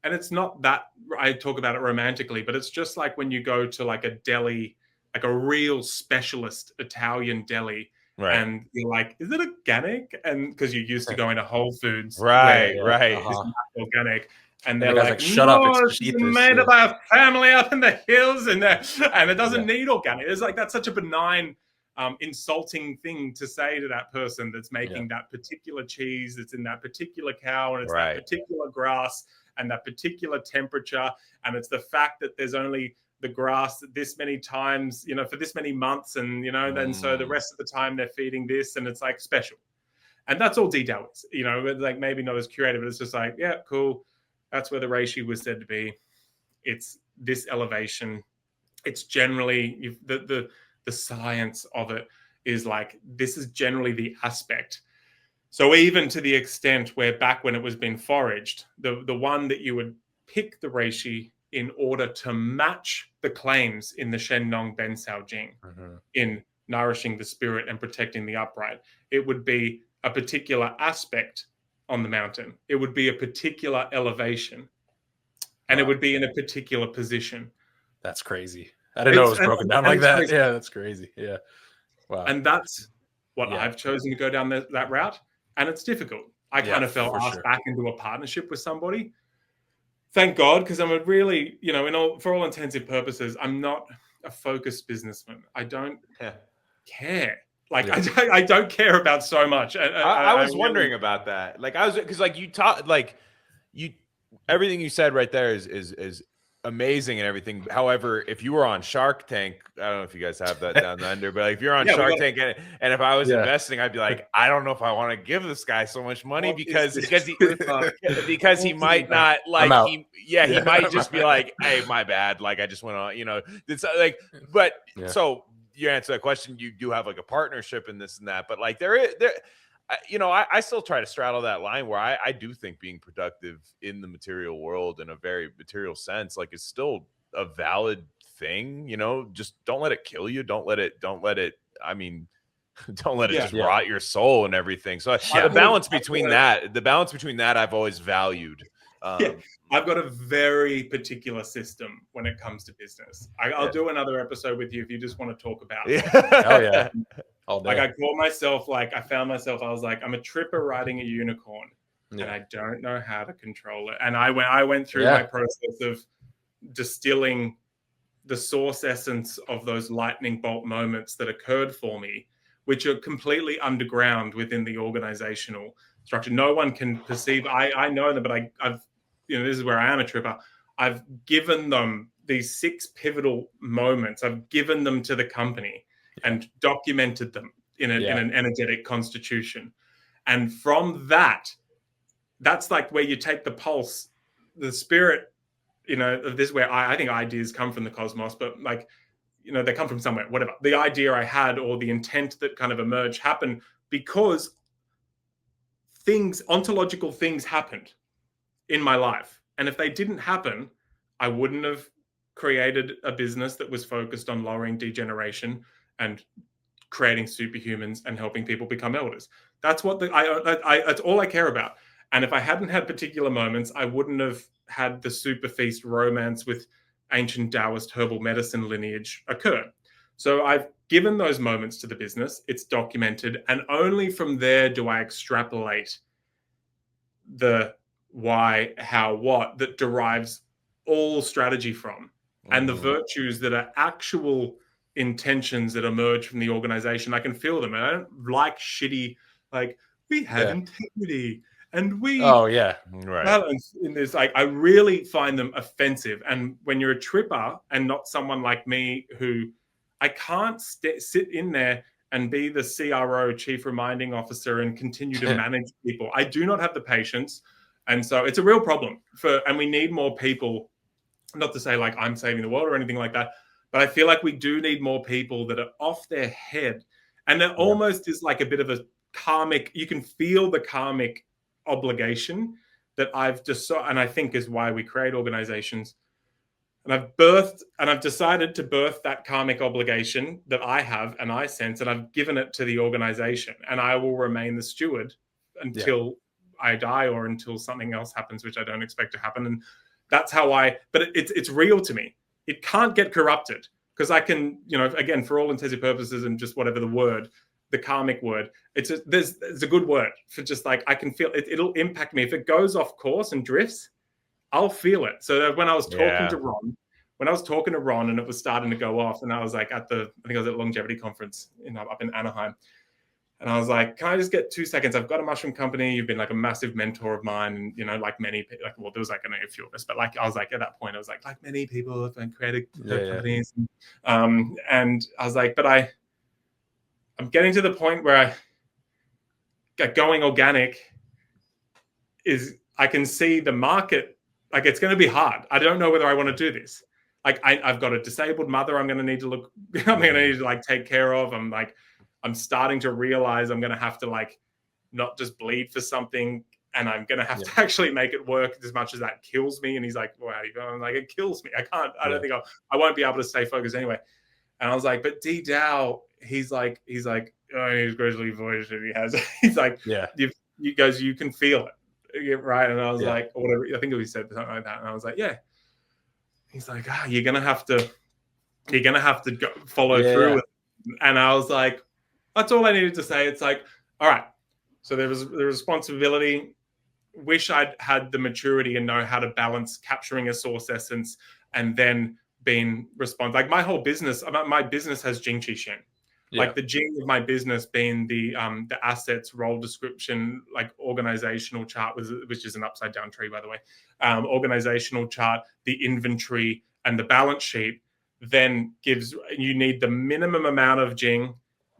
and it's not that I talk about it romantically, but it's just like when you go to like a deli, like a real specialist Italian deli, and you're like, is it organic? And because you're used to going to Whole Foods, right. It's not organic. And they're like, shut up, it's made by a family up in the hills, and it doesn't need organic. It's like, that's such a benign, insulting thing to say to that person that's making that particular cheese, that's in that particular cow, and it's that particular grass and that particular temperature, and it's the fact that there's only the grass this many times, for this many months, and then so the rest of the time they're feeding this, and it's like special. And that's all D-Dow is, you know, like maybe not as curated, but it's just like, yeah, cool. That's where the reishi was said to be. It's this elevation. It's generally the science of it is like, this is generally the aspect. So even to the extent where back when it was being foraged, the one that you would pick the reishi in order to match the claims in the Shendong Ben Sao Jing in nourishing the spirit and protecting the upright, it would be a particular aspect on the mountain. It would be a particular elevation, and it would be in a particular position. That's crazy. I didn't know it was broken down like that. Crazy. Yeah, that's crazy. Yeah. Wow. And that's what I've chosen to go down that route. And it's difficult. I kind of felt asked back into a partnership with somebody. Thank God, because I'm a really, you know, for all intensive purposes, I'm not a focused businessman. I don't care. Like, I don't care about so much. I was wondering about that. Like, because like you taught, like everything you said right there is amazing and everything. However, if you were on Shark Tank, I don't know if you guys have that down under, but like if you're on Shark Tank and if I was investing, I'd be like, I don't know if I want to give this guy so much money because he might not like he might just be like, hey, my bad, like I just went on, you know, it's like, but so you answer that question, you do have like a partnership in this and that, but like there you know, I still try to straddle that line where I do think being productive in the material world in a very material sense, like, is still a valid thing. You know, just don't let it kill you. Don't let it. I mean, don't let it just rot your soul and everything. So the balance between that, I've always valued. I've got a very particular system when it comes to business. I'll do another episode with you if you just want to talk about it. Oh yeah. Like I called myself, like I found myself, I was like, I'm a tripper riding a unicorn and I don't know how to control it. And I went through my process of distilling the source essence of those lightning bolt moments that occurred for me, which are completely underground within the organizational structure. No one can perceive, I know them, but I've, you know, this is where I am a tripper. I've given them these 6 pivotal moments. I've given them to the company and documented them in an energetic constitution. And from that's like where you take the pulse, the spirit, you know, of this, where I think ideas come from the cosmos, but like, you know, they come from somewhere, whatever. The idea I had or the intent that kind of emerged happened because ontological things happened in my life. And if they didn't happen, I wouldn't have created a business that was focused on lowering degeneration and creating superhumans and helping people become elders. That's what that's all I care about. And if I hadn't had particular moments, I wouldn't have had the Superfeast romance with ancient Taoist herbal medicine lineage occur. So I've given those moments to the business. It's documented. And only from there do I extrapolate the why, how, what that derives all strategy from. And the virtues that are actual intentions that emerge from the organization. I can feel them. And I don't like shitty, like, we have integrity and we balance in this. Like, I really find them offensive. And when you're a tripper and not someone like me, who I can't sit in there and be the CRO, chief reminding officer, and continue to manage people. I do not have the patience. And so it's a real problem and we need more people, not to say like I'm saving the world or anything like that, but I feel like we do need more people that are off their head. And there almost is like a bit of a karmic, you can feel the karmic obligation that I've just and I think is why we create organizations. And I've decided to birth that karmic obligation that I have and I sense, and I've given it to the organization, and I will remain the steward until I die or until something else happens, which I don't expect to happen. And that's how but it's real to me. It can't get corrupted because I can, you know, again, for all intensive purposes and just whatever the word, the karmic word, there's a good word for just like, I can feel it. It'll impact me. If it goes off course and drifts, I'll feel it. So that when I was talking to Ron, and it was starting to go off, and I was like I think I was at a longevity conference up in Anaheim. And I was like, can I just get 2 seconds? I've got a mushroom company. You've been like a massive mentor of mine. And, you know, like many people, like, well, there was like a few of us, but like, I was like, at that point, I was like many people have created companies. And I was like, but I'm getting to the point where going organic is, I can see the market, like it's going to be hard. I don't know whether I want to do this. Like I've got a disabled mother I'm going to need to look, I'm going to need to like take care of. I'm starting to realize I'm going to have to like not just bleed for something, and I'm going to have to actually make it work as much as that kills me. And he's like, wow, I'm like, it kills me. I don't think I won't be able to stay focused anyway. And I was like, but D Dow, he's like, oh, he's gradually voiced it. He has, he's like, you guys, you can feel it, right? And I was like, or whatever. I think he said something like that. And I was like, yeah. He's like, you're gonna have to go, follow through with it. And I was like, that's all I needed to say. It's like, all right. So there was the responsibility. Wish I'd had the maturity and know how to balance capturing a source essence and then being responsive. Like my whole business, my business has Jingqi Shen. Like the Jing of my business being the assets, role description, like organizational chart, which is an upside down tree, by the way, organizational chart, the inventory and the balance sheet, then gives, you need the minimum amount of Jing,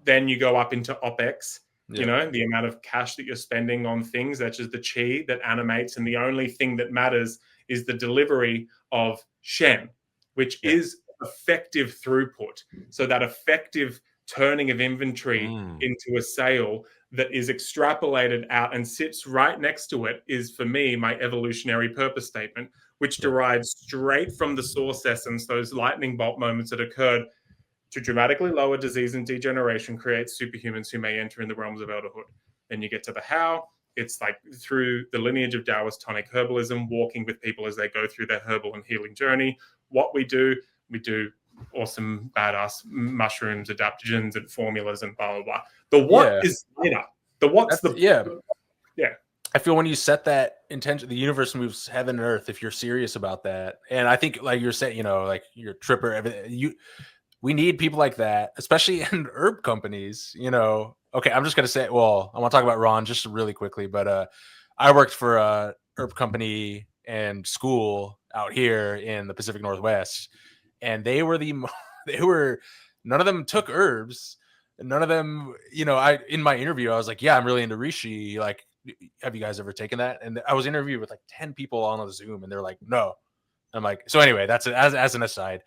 then you go up into OPEX, you know, the amount of cash that you're spending on things, that's just the chi that animates. And the only thing that matters is the delivery of Shen, which is effective throughput. So that effective turning of inventory into a sale that is extrapolated out and sits right next to it is, for me, my evolutionary purpose statement, which derives straight from the source essence, those lightning bolt moments that occurred to dramatically lower disease and degeneration, create superhumans who may enter in the realms of elderhood. Then you get to the how. It's like through the lineage of Taoist tonic herbalism, walking with people as they go through their herbal and healing journey. What we do awesome, badass mushrooms, adaptogens, and formulas, and blah, blah, blah. The what is later. The what's I feel when you set that intention, the universe moves heaven and earth if you're serious about that. And I think, like you're saying, you know, like you're Tripper, everything, we need people like that, especially in herb companies, you know. Okay, I'm just going to say, well, I want to talk about Ron just really quickly, but I worked for a herb company and school out here in the Pacific Northwest, and they were none of them took herbs. None of them, you know, in my interview, I was like, yeah, I'm really into Reishi. Like, have you guys ever taken that? And I was interviewed with like 10 people on a Zoom, and they're like, no. I'm like, so anyway, that's as an aside.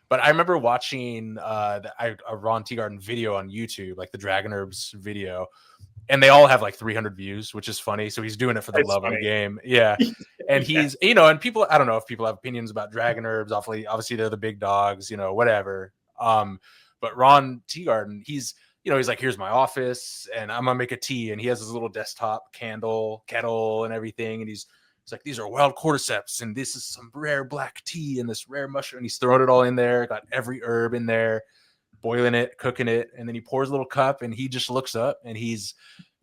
But I remember watching a Ron Teagarden video on YouTube, like the Dragon Herbs video, and they all have like 300 views, which is funny. So he's doing it for the love of the game. Yeah. And he's, you know, and people, I don't know if people have opinions about Dragon Herbs. Obviously they're the big dogs, you know, whatever. But Ron Teagarden, he's, you know, he's like, here's my office and I'm gonna make a tea. And he has his little desktop kettle and everything. And he's like, these are wild cordyceps, and this is some rare black tea and this rare mushroom. And he's throwing it all in there, got every herb in there, boiling it, cooking it. And then he pours a little cup and he just looks up and he's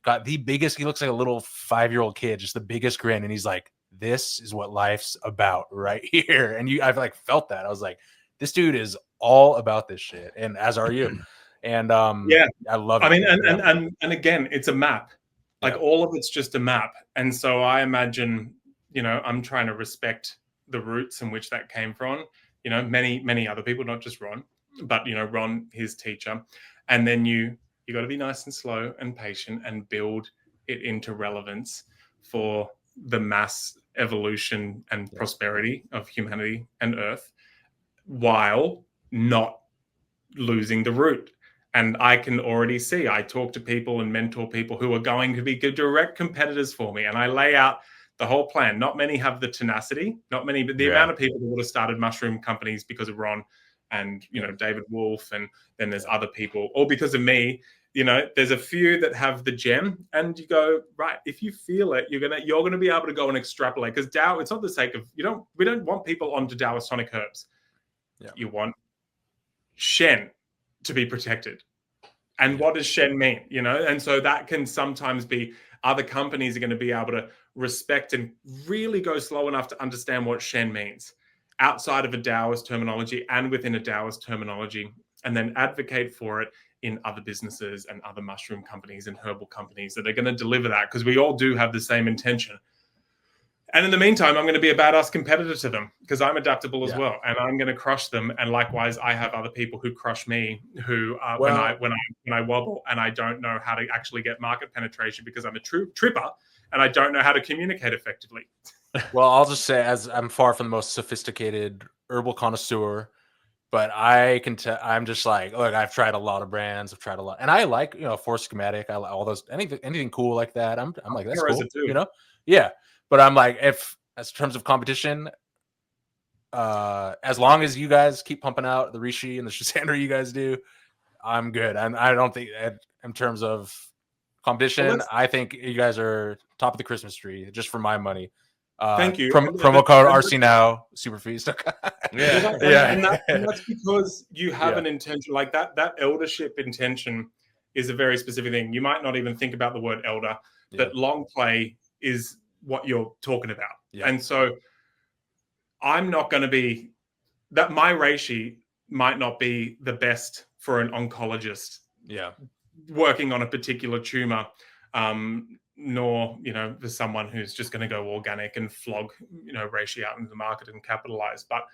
got the biggest, he looks like a little 5-year-old kid, just the biggest grin. And he's like, this is what life's about right here. And I've like felt that. I was like, this dude is all about this shit. And as are you. And I love it. I mean, and again, it's a map. Like all of it's just a map. And so I imagine, you know, I'm trying to respect the roots in which that came from. You know, many other people, not just Ron, but, you know, Ron, his teacher. And then you got to be nice and slow and patient and build it into relevance for the mass evolution and prosperity of humanity and Earth, while not losing the root. And I can already see, I talk to people and mentor people who are going to be direct competitors for me. And I lay out the whole plan. Not many have the tenacity, not many, but the amount of people who would have started mushroom companies because of Ron and, you know, David Wolf, and then there's other people, or because of me. You know, there's a few that have the gem, and you go, right, if you feel it, you're gonna be able to go and extrapolate. Because Tao, it's not the sake of, we don't want people onto Taoist tonic herbs. Yeah. You want Shen to be protected. And what does Shen mean? You know, and so that can sometimes be, other companies are going to be able to respect and really go slow enough to understand what Shen means outside of a Taoist terminology and within a Taoist terminology, and then advocate for it in other businesses and other mushroom companies and herbal companies that are going to deliver that, because we all do have the same intention. And in the meantime, I'm going to be a badass competitor to them because I'm adaptable as Yeah. well, and I'm going to crush them. And likewise, I have other people who crush me. Who Well- when I wobble and I don't know how to actually get market penetration because I'm a true tripper and I don't know how to communicate effectively. Well, I'll just say, as I'm far from the most sophisticated herbal connoisseur, but I can tell. I'm just like, look, I've tried a lot of brands. I've tried a lot, and I like, Force Schematic. I like all those anything cool like that. I'm like, that's Heroes cool, are too. Yeah, but I'm like, if as terms of competition, as long as you guys keep pumping out the Rishi and the Shisandra you guys do, I'm good. I don't think in terms of competition, I think you guys are top of the Christmas tree just for my money. Thank you. Promo code RC now, Superfeast. And that's because you have an intention like that. That eldership intention is a very specific thing. You might not even think about the word elder, but long play is what you're talking about. Yeah. And so I'm not going to be that. My reishi might not be the best for an oncologist working on a particular tumor, nor for someone who's just going to go organic and flog reishi out into the market and capitalize. But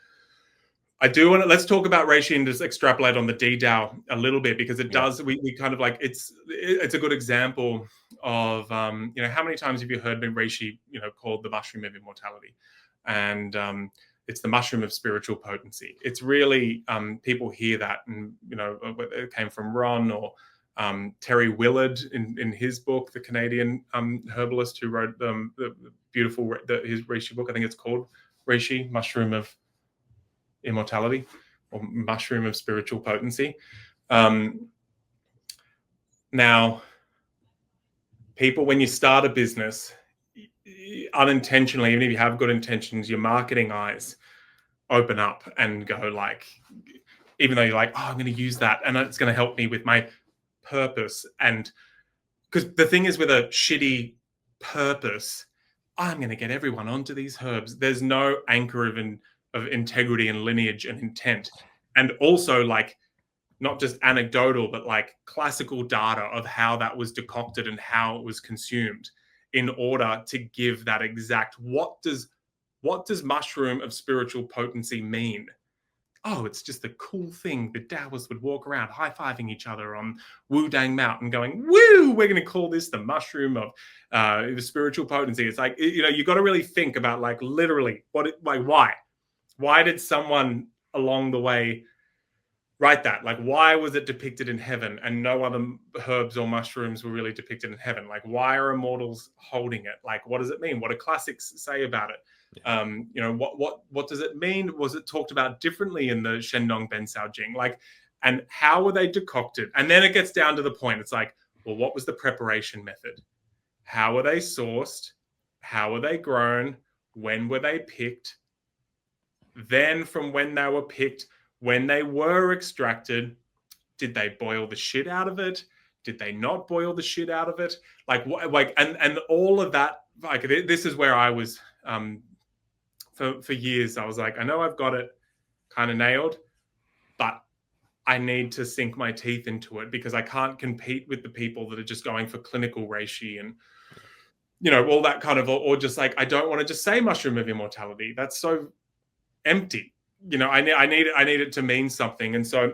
I do want to let's talk about reishi and just extrapolate on the DDAO a little bit, because it does we kind of like it's a good example of how many times have you heard reishi called the mushroom of immortality, and it's the mushroom of spiritual potency. It's really people hear that, and it came from Ron or Terry Willard in his book, the Canadian herbalist who wrote the beautiful his reishi book. I think it's called Reishi, Mushroom of Immortality, or Mushroom of Spiritual Potency. Now, people, when you start a business, unintentionally, even if you have good intentions, your marketing eyes open up and go like, even though you're like, oh, I'm going to use that and it's going to help me with my purpose. And because the thing is, with a shitty purpose, I'm going to get everyone onto these herbs. There's no anchor of integrity and lineage and intent. And also, like, not just anecdotal, but like classical data of how that was decocted and how it was consumed in order to give that exact what does mushroom of spiritual potency mean? Oh, it's just a cool thing. The Taoists would walk around high-fiving each other on Wu Dang Mountain going, woo, we're going to call this the mushroom of the spiritual potency. It's like, you got to really think about, like, literally why did someone along the way write that? Like, why was it depicted in heaven and no other herbs or mushrooms were really depicted in heaven? Like, why are immortals holding it? Like, what does it mean? What do classics say about it? What does it mean? Was it talked about differently in the Shendong Bensao Jing? Like, and how were they decocted? And then it gets down to the point. It's like, well, what was the preparation method? How were they sourced? How were they grown? When were they picked? Then from when they were picked, when they were extracted, did they boil the shit out of it? Did they not boil the shit out of it? And all of that. Like, this is where I was for years. I was like, I know I've got it kind of nailed, but I need to sink my teeth into it, because I can't compete with the people that are just going for clinical reishi and all that kind of, or just like, I don't want to just say mushroom of immortality. That's so empty. I need it to mean something. And so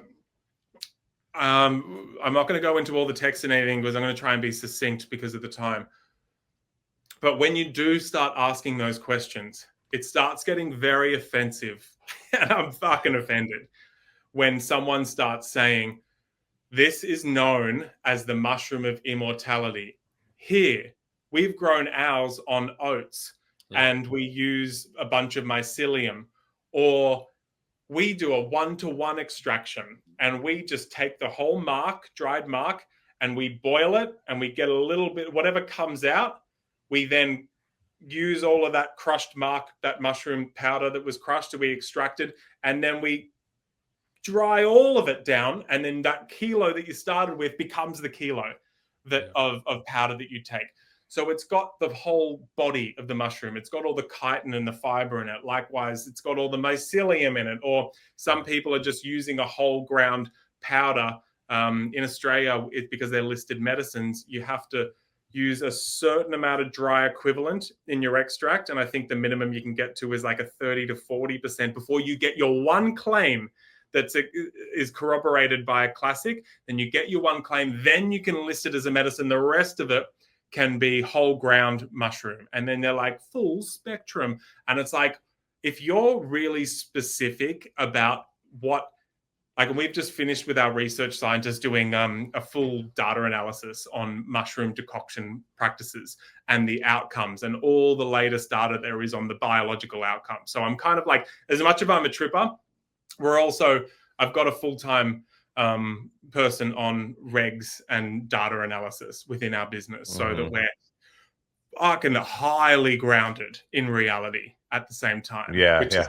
I'm not going to go into all the text and anything, because I'm going to try and be succinct because of the time. But when you do start asking those questions, it starts getting very offensive. And I'm fucking offended when someone starts saying, this is known as the mushroom of immortality. Here, we've grown ours on oats, and we use a bunch of mycelium, or we do a 1-to-1 extraction, and we just take the whole dried mark, and we boil it, and we get a little bit, whatever comes out, we then use all of that crushed that mushroom powder that was crushed, we extracted, and then we dry all of it down, and then that kilo that you started with becomes the kilo of powder that you take. So it's got the whole body of the mushroom. It's got all the chitin and the fiber in it. Likewise, it's got all the mycelium in it. Or some people are just using a whole ground powder. In Australia, because they're listed medicines, you have to use a certain amount of dry equivalent in your extract. And I think the minimum you can get to is like a 30 to 40% before you get your one claim is corroborated by a classic. Then you get your one claim, then you can list it as a medicine. The rest of it can be whole ground mushroom. And then they're like full spectrum. And it's like, if you're really specific about what, like, we've just finished with our research scientists doing a full data analysis on mushroom decoction practices and the outcomes and all the latest data there is on the biological outcomes. So I'm kind of like, as much as I'm a tripper, I've got a full-time person on regs and data analysis within our business, so that we're fucking highly grounded in reality at the same time. Which is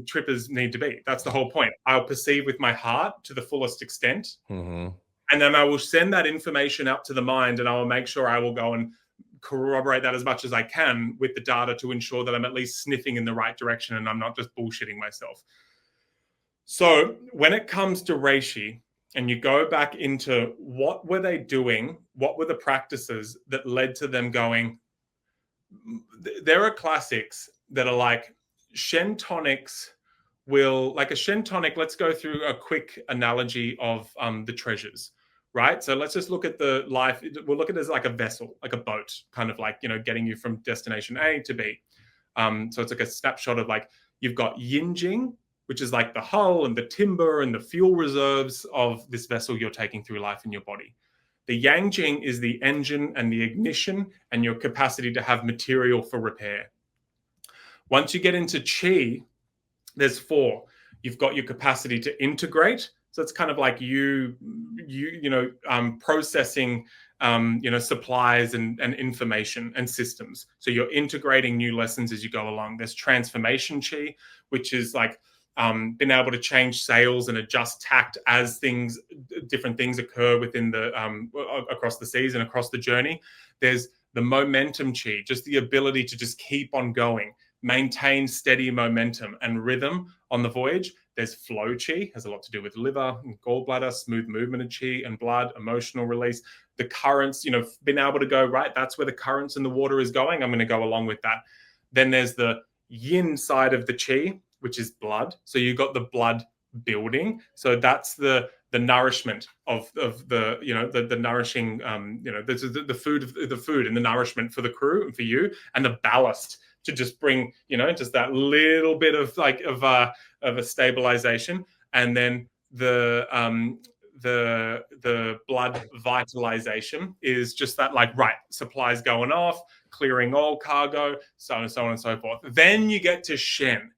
trippers need to be. That's the whole point. I'll perceive with my heart to the fullest extent, and then I will send that information out to the mind, and I will make sure I will go and corroborate that as much as I can with the data to ensure that I'm at least sniffing in the right direction and I'm not just bullshitting myself. So when it comes to reishi, and you go back into what were they doing, what were the practices that led to them going, there are classics that are like Shen tonics like a Shen tonic. Let's go through a quick analogy of the treasures, right? So let's just look at the life. We'll look at it as like a vessel, like a boat, kind of like, getting you from destination A to B. So it's like a snapshot of like, you've got yin jing, which is like the hull and the timber and the fuel reserves of this vessel you're taking through life in your body. The yang jing is the engine and the ignition and your capacity to have material for repair. Once you get into qi, there's 4. You've got your capacity to integrate. So it's kind of like processing, supplies and information and systems. So you're integrating new lessons as you go along. There's transformation qi, which is like being able to change sails and adjust tact as different things occur within the across the seas and across the journey. There's the momentum qi, just the ability to just keep on going, maintain steady momentum and rhythm on the voyage. There's flow qi, has a lot to do with liver and gallbladder, smooth movement of qi and blood, emotional release. The currents, being able to go, right, that's where the currents in the water is going. I'm going to go along with that. Then there's the yin side of the qi, which is blood. So you've got the blood building. So that's the nourishment of the, the nourishing, the food and the nourishment for the crew and for you, and the ballast to just bring, just that little bit of a stabilization. And then the blood vitalization is just that, like, right, supplies going off, clearing all cargo, so on and so forth. Then you get to Shen.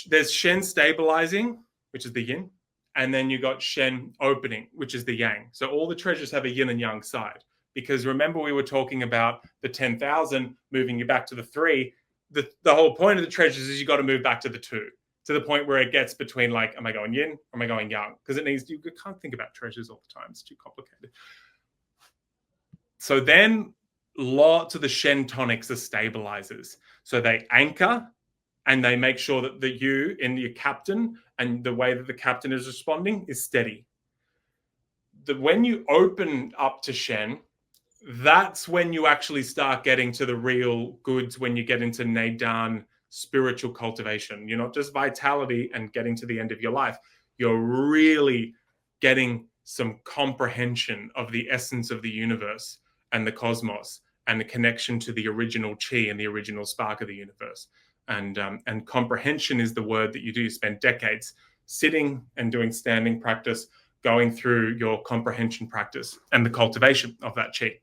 There's Shen stabilizing, which is the yin, and then you got Shen opening, which is the yang. So all the treasures have a yin and yang side, because remember we were talking about the 10,000 moving you back to the 3. The whole point of the treasures is you got to move back to the 2, to the point where it gets between, like, am I going yin or am I going yang? Because you can't think about treasures all the time. It's too complicated. So then lots of the Shen tonics are stabilizers. So they anchor, and they make sure that you and your captain and the way that the captain is responding is steady. When you open up to Shen, that's when you actually start getting to the real goods, when you get into Neidan spiritual cultivation. You're not just vitality and getting to the end of your life. You're really getting some comprehension of the essence of the universe and the cosmos and the connection to the original chi and the original spark of the universe. And comprehension is the word that you do. You spend decades sitting and doing standing practice, going through your comprehension practice and the cultivation of that chi.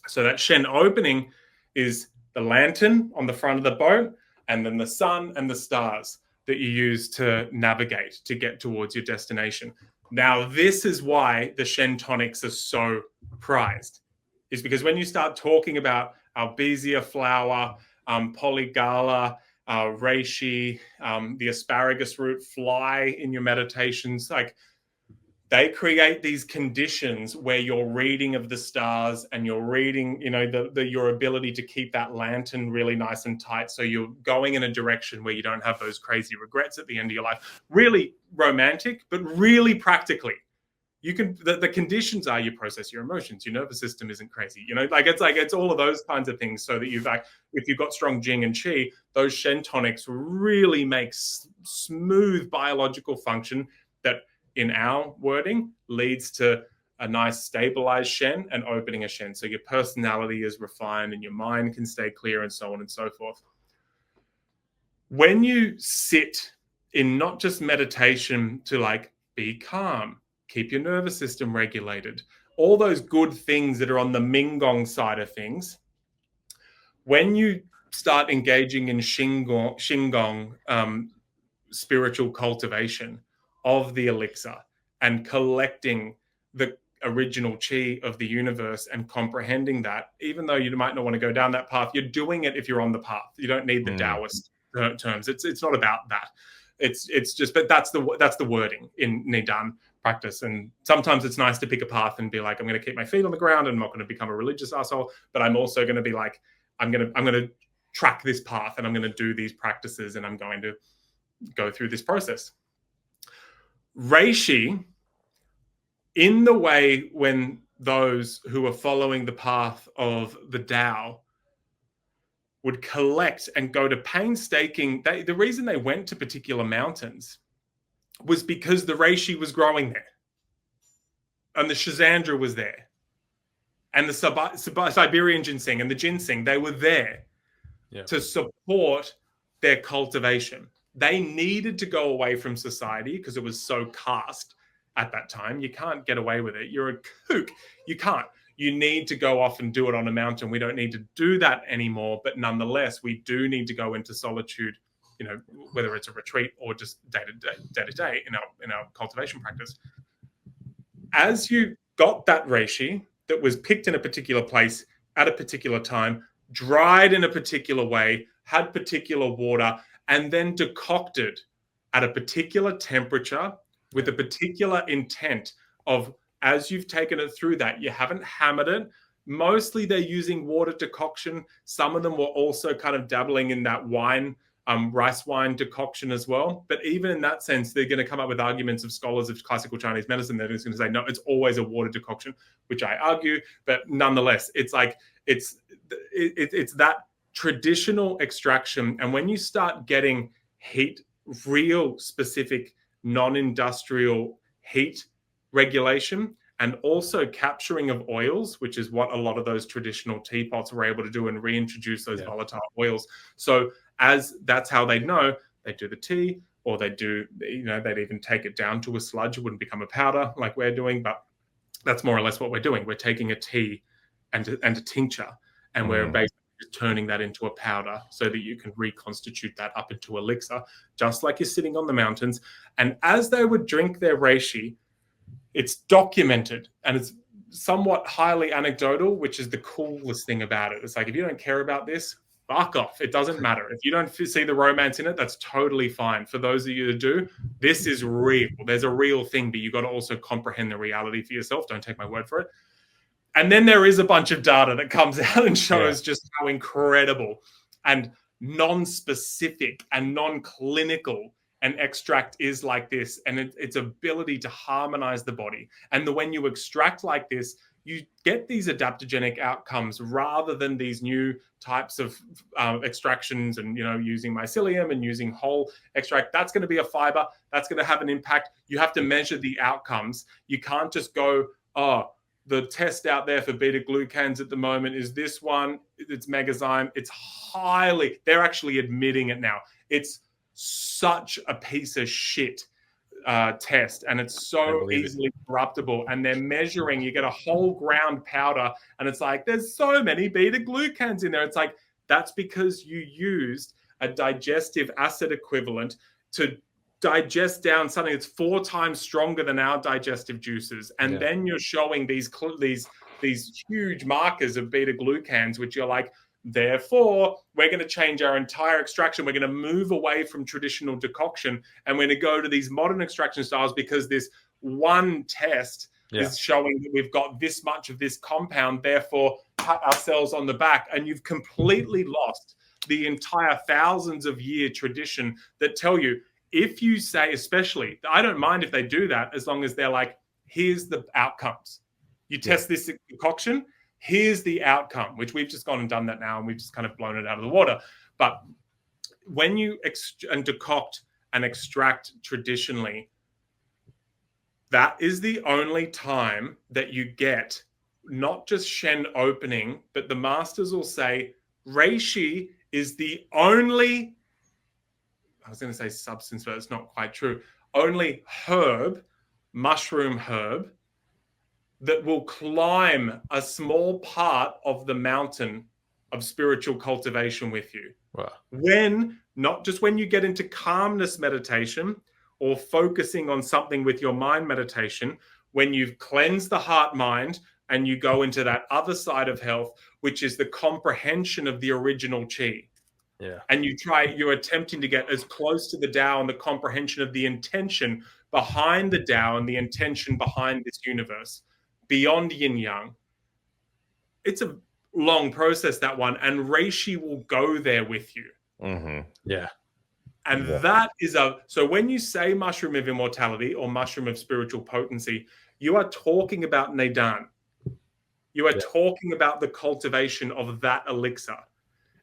So that Shen opening is the lantern on the front of the boat, and then the sun and the stars that you use to navigate to get towards your destination. Now, this is why the Shen tonics are so prized, is because when you start talking about albizia flower, polygala, reishi, the asparagus root, fly in your meditations, like, they create these conditions where your reading of the stars and your reading, your ability to keep that lantern really nice and tight, so you're going in a direction where you don't have those crazy regrets at the end of your life. Really romantic, but really practically. you can, the conditions are you process your emotions, your nervous system isn't crazy, it's all of those kinds of things, so that if you've got strong Jing and Qi, those Shen tonics really make smooth biological function that, in our wording, leads to a nice stabilized Shen and opening a Shen, so your personality is refined and your mind can stay clear, and so on and so forth. When you sit in not just meditation to be calm, keep your nervous system regulated, all those good things that are on the Mingong side of things, when you start engaging in Xingong spiritual cultivation of the elixir and collecting the original Qi of the universe and comprehending that, even though you might not want to go down that path, you're doing it if you're on the path. You don't need the Taoist terms. It's not about that. It's just, but that's the wording in Nidan practice. And sometimes it's nice to pick a path and be like, I'm going to keep my feet on the ground and I'm not going to become a religious asshole, but I'm also going to be like, I'm going to track this path and I'm going to do these practices and I'm going to go through this process. Reishi, in the way when those who are following the path of the Tao would collect and go to painstaking, the reason they went to particular mountains was because the reishi was growing there, and the schizandra was there, and the Siberian ginseng and the ginseng, they were there to support their cultivation. They needed to go away from society because it was so caste at that time. You can't get away with it. You're a kook. You can't. You need to go off and do it on a mountain. We don't need to do that anymore. But nonetheless, we do need to go into solitude, whether it's a retreat or just day to day in our cultivation practice. As you got that reishi that was picked in a particular place at a particular time, dried in a particular way, had particular water, and then decocted at a particular temperature with a particular intent of, as you've taken it through that, you haven't hammered it. Mostly they're using water decoction. Some of them were also kind of dabbling in that wine, rice wine decoction as well. But even in that sense, they're going to come up with arguments of scholars of classical Chinese medicine. They're just going to say, no, it's always a water decoction, which I argue. But nonetheless, it's that traditional extraction. And when you start getting heat, real specific non-industrial heat regulation, and also capturing of oils, which is what a lot of those traditional teapots were able to do and reintroduce those volatile oils. So as that's how they know, they do the tea, or they do, they'd even take it down to a sludge. It wouldn't become a powder like we're doing, but that's more or less what we're doing. We're taking a tea and a tincture, and we're basically turning that into a powder so that you can reconstitute that up into elixir, just like you're sitting on the mountains. And as they would drink their reishi, it's documented and it's somewhat highly anecdotal, which is the coolest thing about it. It's like, if you don't care about this, fuck off. It doesn't matter. If you don't see the romance in it, that's totally fine. For those of you that do, this is real. There's a real thing, but you got to also comprehend the reality for yourself. Don't take my word for it. And then there is a bunch of data that comes out and shows just how incredible and non-specific and non-clinical an extract is like this, and its ability to harmonize the body. And when you extract like this, you get these adaptogenic outcomes rather than these new types of extractions and, using mycelium and using whole extract. That's going to be a fiber. That's going to have an impact. You have to measure the outcomes. You can't just go, the test out there for beta glucans at the moment is this one. It's Megazyme. They're actually admitting it now. It's such a piece of shit test, and it's so easily corruptible. And they're measuring, you get a whole ground powder, and it's like, there's so many beta glucans in there. It's like, that's because you used a digestive acid equivalent to digest down something that's 4 times stronger than our digestive juices, and then you're showing these huge markers of beta glucans, which you're like, therefore we're going to change our entire extraction. We're going to move away from traditional decoction, and we're going to go to these modern extraction styles because this one test is showing that we've got this much of this compound, therefore pat ourselves on the back. And you've completely lost the entire thousands of year tradition that tell you, if you say, especially, I don't mind if they do that, as long as they're like, here's the outcomes. You test this concoction, here's the outcome, which we've just gone and done that now, and we've just kind of blown it out of the water. But when you decoct and extract traditionally, that is the only time that you get not just Shen opening, but the masters will say reishi is the only, I was going to say substance, but it's not quite true, only herb, mushroom herb, that will climb a small part of the mountain of spiritual cultivation with you. Wow. Not just when you get into calmness meditation or focusing on something with your mind meditation, when you've cleansed the heart mind and you go into that other side of health, which is the comprehension of the original chi. Yeah. And you're attempting to get as close to the Tao and the comprehension of the intention behind the Tao and the intention behind this universe, beyond yin yang. It's a long process, that one, and reishi will go there with you. Mm-hmm. Yeah. And that is so when you say mushroom of immortality or mushroom of spiritual potency, you are talking about Neidan. You are talking about the cultivation of that elixir.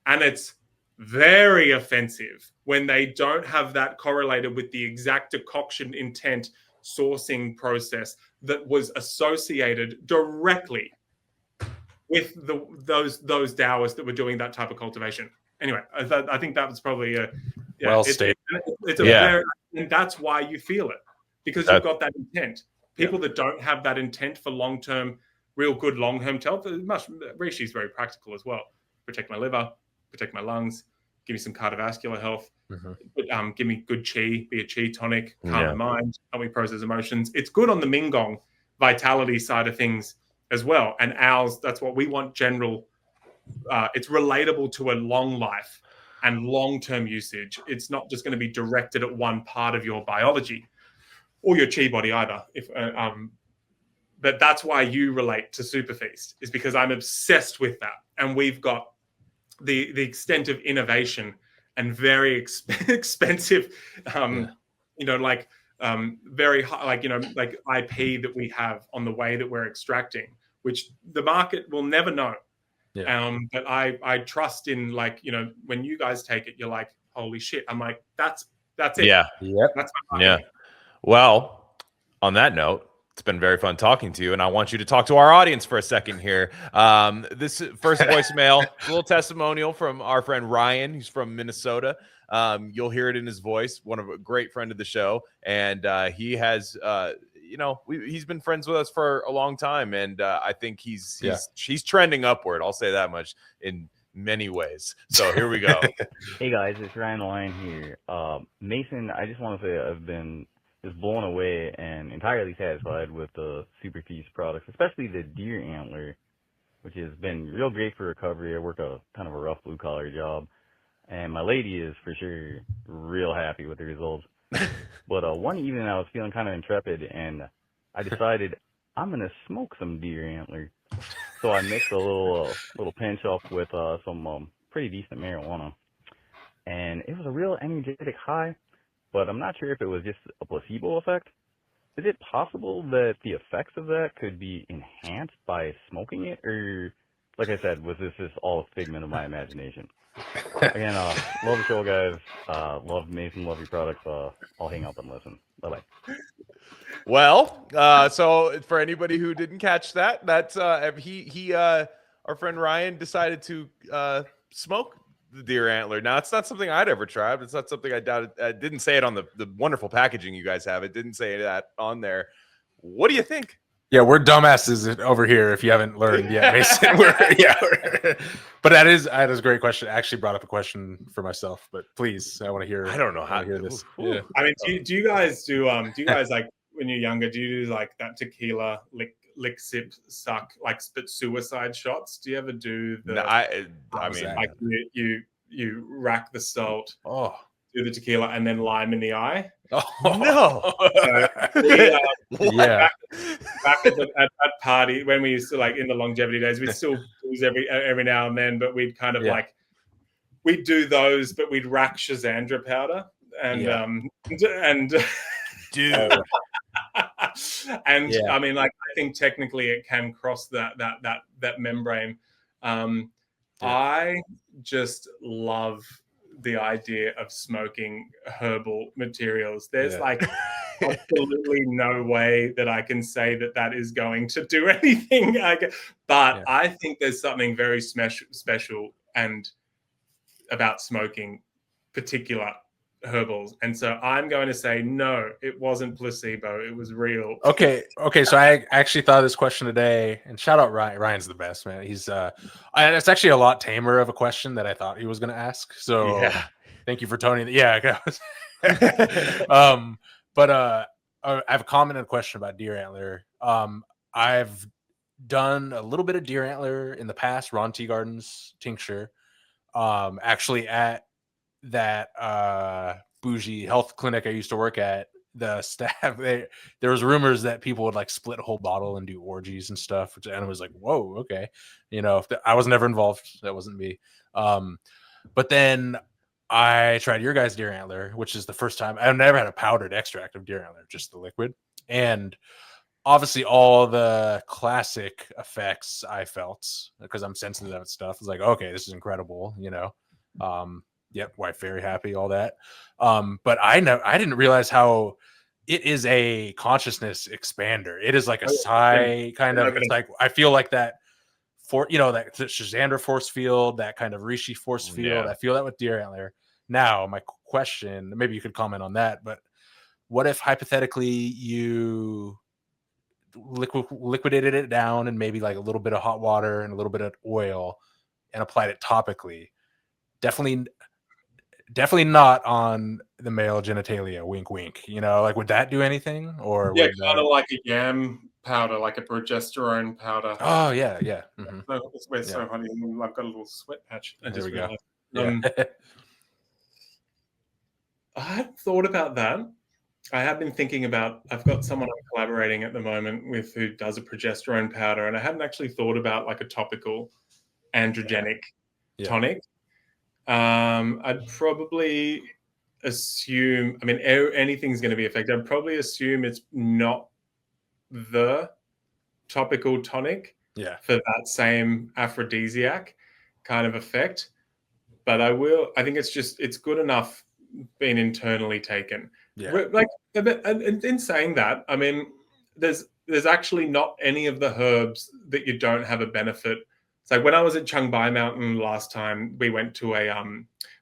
And it's very offensive when they don't have that correlated with the exact decoction intent sourcing process that was associated directly with those Taoists that were doing that type of cultivation. Anyway, I think that was probably well stated. And that's why you feel it, because you've got that intent. People that don't have that intent for long-term, real good long-term health, reishi is very practical as well. Protect my liver, protect my lungs, give me some cardiovascular health, give me good chi, be a chi tonic, calm the mind, help me process emotions. It's good on the Mingong vitality side of things as well. And ours, that's what we want general. It's relatable to a long life and long-term usage. It's not just going to be directed at one part of your biology or your chi body either. But that's why you relate to Superfeast, is because I'm obsessed with that. And we've got the extent of innovation and very expensive, very high, like IP that we have on the way that we're extracting, which the market will never know. Yeah. But I trust in, when you guys take it, you're like, holy shit. I'm like, that's it. Yeah. Yep. That's my marketing. Well, on that note, it's been very fun talking to you, and I want you to talk to our audience for a second here. This first voicemail, a little testimonial from our friend Ryan, who's from Minnesota. You'll hear it in his voice. A great friend of the show, and he has, he's been friends with us for a long time, and I think he's trending upward. I'll say that much in many ways. So here we go. Hey guys, it's Ryan Lyon here. Mason, I just want to say I've been just blown away and entirely satisfied with the Superfeast products, especially the deer antler, which has been real great for recovery. I work a kind of a rough blue-collar job, and my lady is for sure real happy with the results. But one evening I was feeling kind of intrepid, and I decided I'm going to smoke some deer antler. So I mixed a little pinch up with some pretty decent marijuana, and it was a real energetic high. But I'm not sure if it was just a placebo effect. Is it possible that the effects of that could be enhanced by smoking it? Or, like I said, was this just all a figment of my imagination? Again, love the show, guys. Love Mason, love your products. I'll hang up and listen. Bye-bye. Well, so for anybody who didn't catch that, that's our friend Ryan decided to smoke the deer antler. Now, it's not something I'd ever tried. It's not something I doubted. I didn't say it on the wonderful packaging you guys have. It didn't say that on there. What do you think? Yeah, we're dumbasses over here. If you haven't learned yet, Mason. But that is a great question. I actually brought up a question for myself, but please, I want to hear. I don't know how to hear this. Yeah. I mean, do you guys like when you're younger? Do you do like that tequila lick, sip, suck, like spit suicide shots? Do you ever do the? No, I mean, like you rack the salt, do the tequila, and then lime in the eye. No. Back at that party when we used to, like, in the longevity days, we'd still use every now and then, but we'd kind of we'd do those, but we'd rack Shazandra powder and dude. And Yeah. I mean, like, I think technically it can cross that membrane. I just love the idea of smoking herbal materials. There's like absolutely no way that I can say that is going to do anything. But I think there's something very special and about smoking particular herbals, and so I'm going to say no, it wasn't placebo, it was real. Okay, so I actually thought of this question today, and shout out Ryan. Ryan's the best, man. He's it's actually a lot tamer of a question that I thought he was going to ask, so thank you for toning. But I have a comment and a question about deer antler. I've done a little bit of deer antler in the past, Ron Tea Gardens tincture, actually at that bougie health clinic I used to work at. The staff, there was rumors that people would like split a whole bottle and do orgies and stuff, and I was like, whoa, okay. I was never involved, that wasn't me. But then I tried your guys' deer antler, which is the first time I've never had a powdered extract of deer antler, just the liquid. And obviously all the classic effects I felt, because I'm sensitive to that stuff. It's like, okay, this is incredible, Yep, wife very happy, all that. But I didn't realize how it is a consciousness expander. It is like a psi kind of. It's like I feel like that that Shazandra force field, that kind of Rishi force field. I feel that with deer antler. Now, my question, maybe you could comment on that, but what if hypothetically you liquidated it down and maybe like a little bit of hot water and a little bit of oil and applied it topically? Definitely not on the male genitalia. Wink, wink. Like, would that do anything? Or kind of like a yam powder, like a progesterone powder. Oh yeah. Mm-hmm. It's so funny. I've got a little sweat patch. There we go. I hadn't thought about that. I have been thinking about. I've got someone I'm collaborating at the moment with who does a progesterone powder, and I hadn't actually thought about like a topical androgenic tonic. I'd probably assume, I mean, anything's going to be effective. I'd probably assume it's not the topical tonic for that same aphrodisiac kind of effect. But I think it's good enough being internally taken. Like, in saying that, I mean, there's actually not any of the herbs that you don't have a benefit. It's like when I was at Changbai Mountain last time, we went to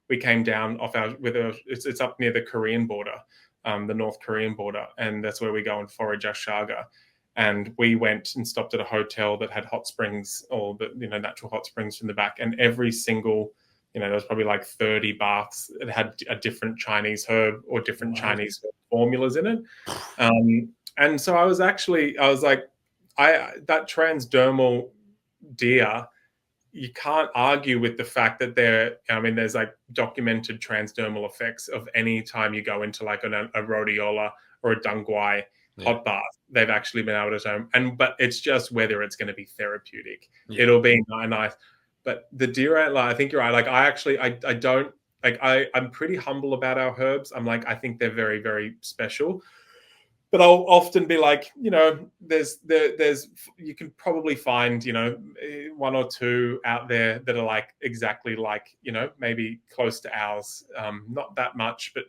we came down it's up near the Korean border, the North Korean border, and that's where we go and forage our shaga. And we went and stopped at a hotel that had hot springs, or the natural hot springs from the back, and every single, there was probably like 30 baths that had a different Chinese herb or different Chinese formulas in it. And so I was like, that transdermal deer, you can't argue with the fact that there's like documented transdermal effects of any time you go into like a rhodiola or a dungwai hot bath. They've actually been able to, but it's just whether it's going to be therapeutic. It'll be nice. But the deer antler, I think you're right. Like I don't like, I'm pretty humble about our herbs. I'm like, I think they're very, very special. But I'll often be like, there's you can probably find, one or two out there that are like exactly like, maybe close to ours. Not that much, but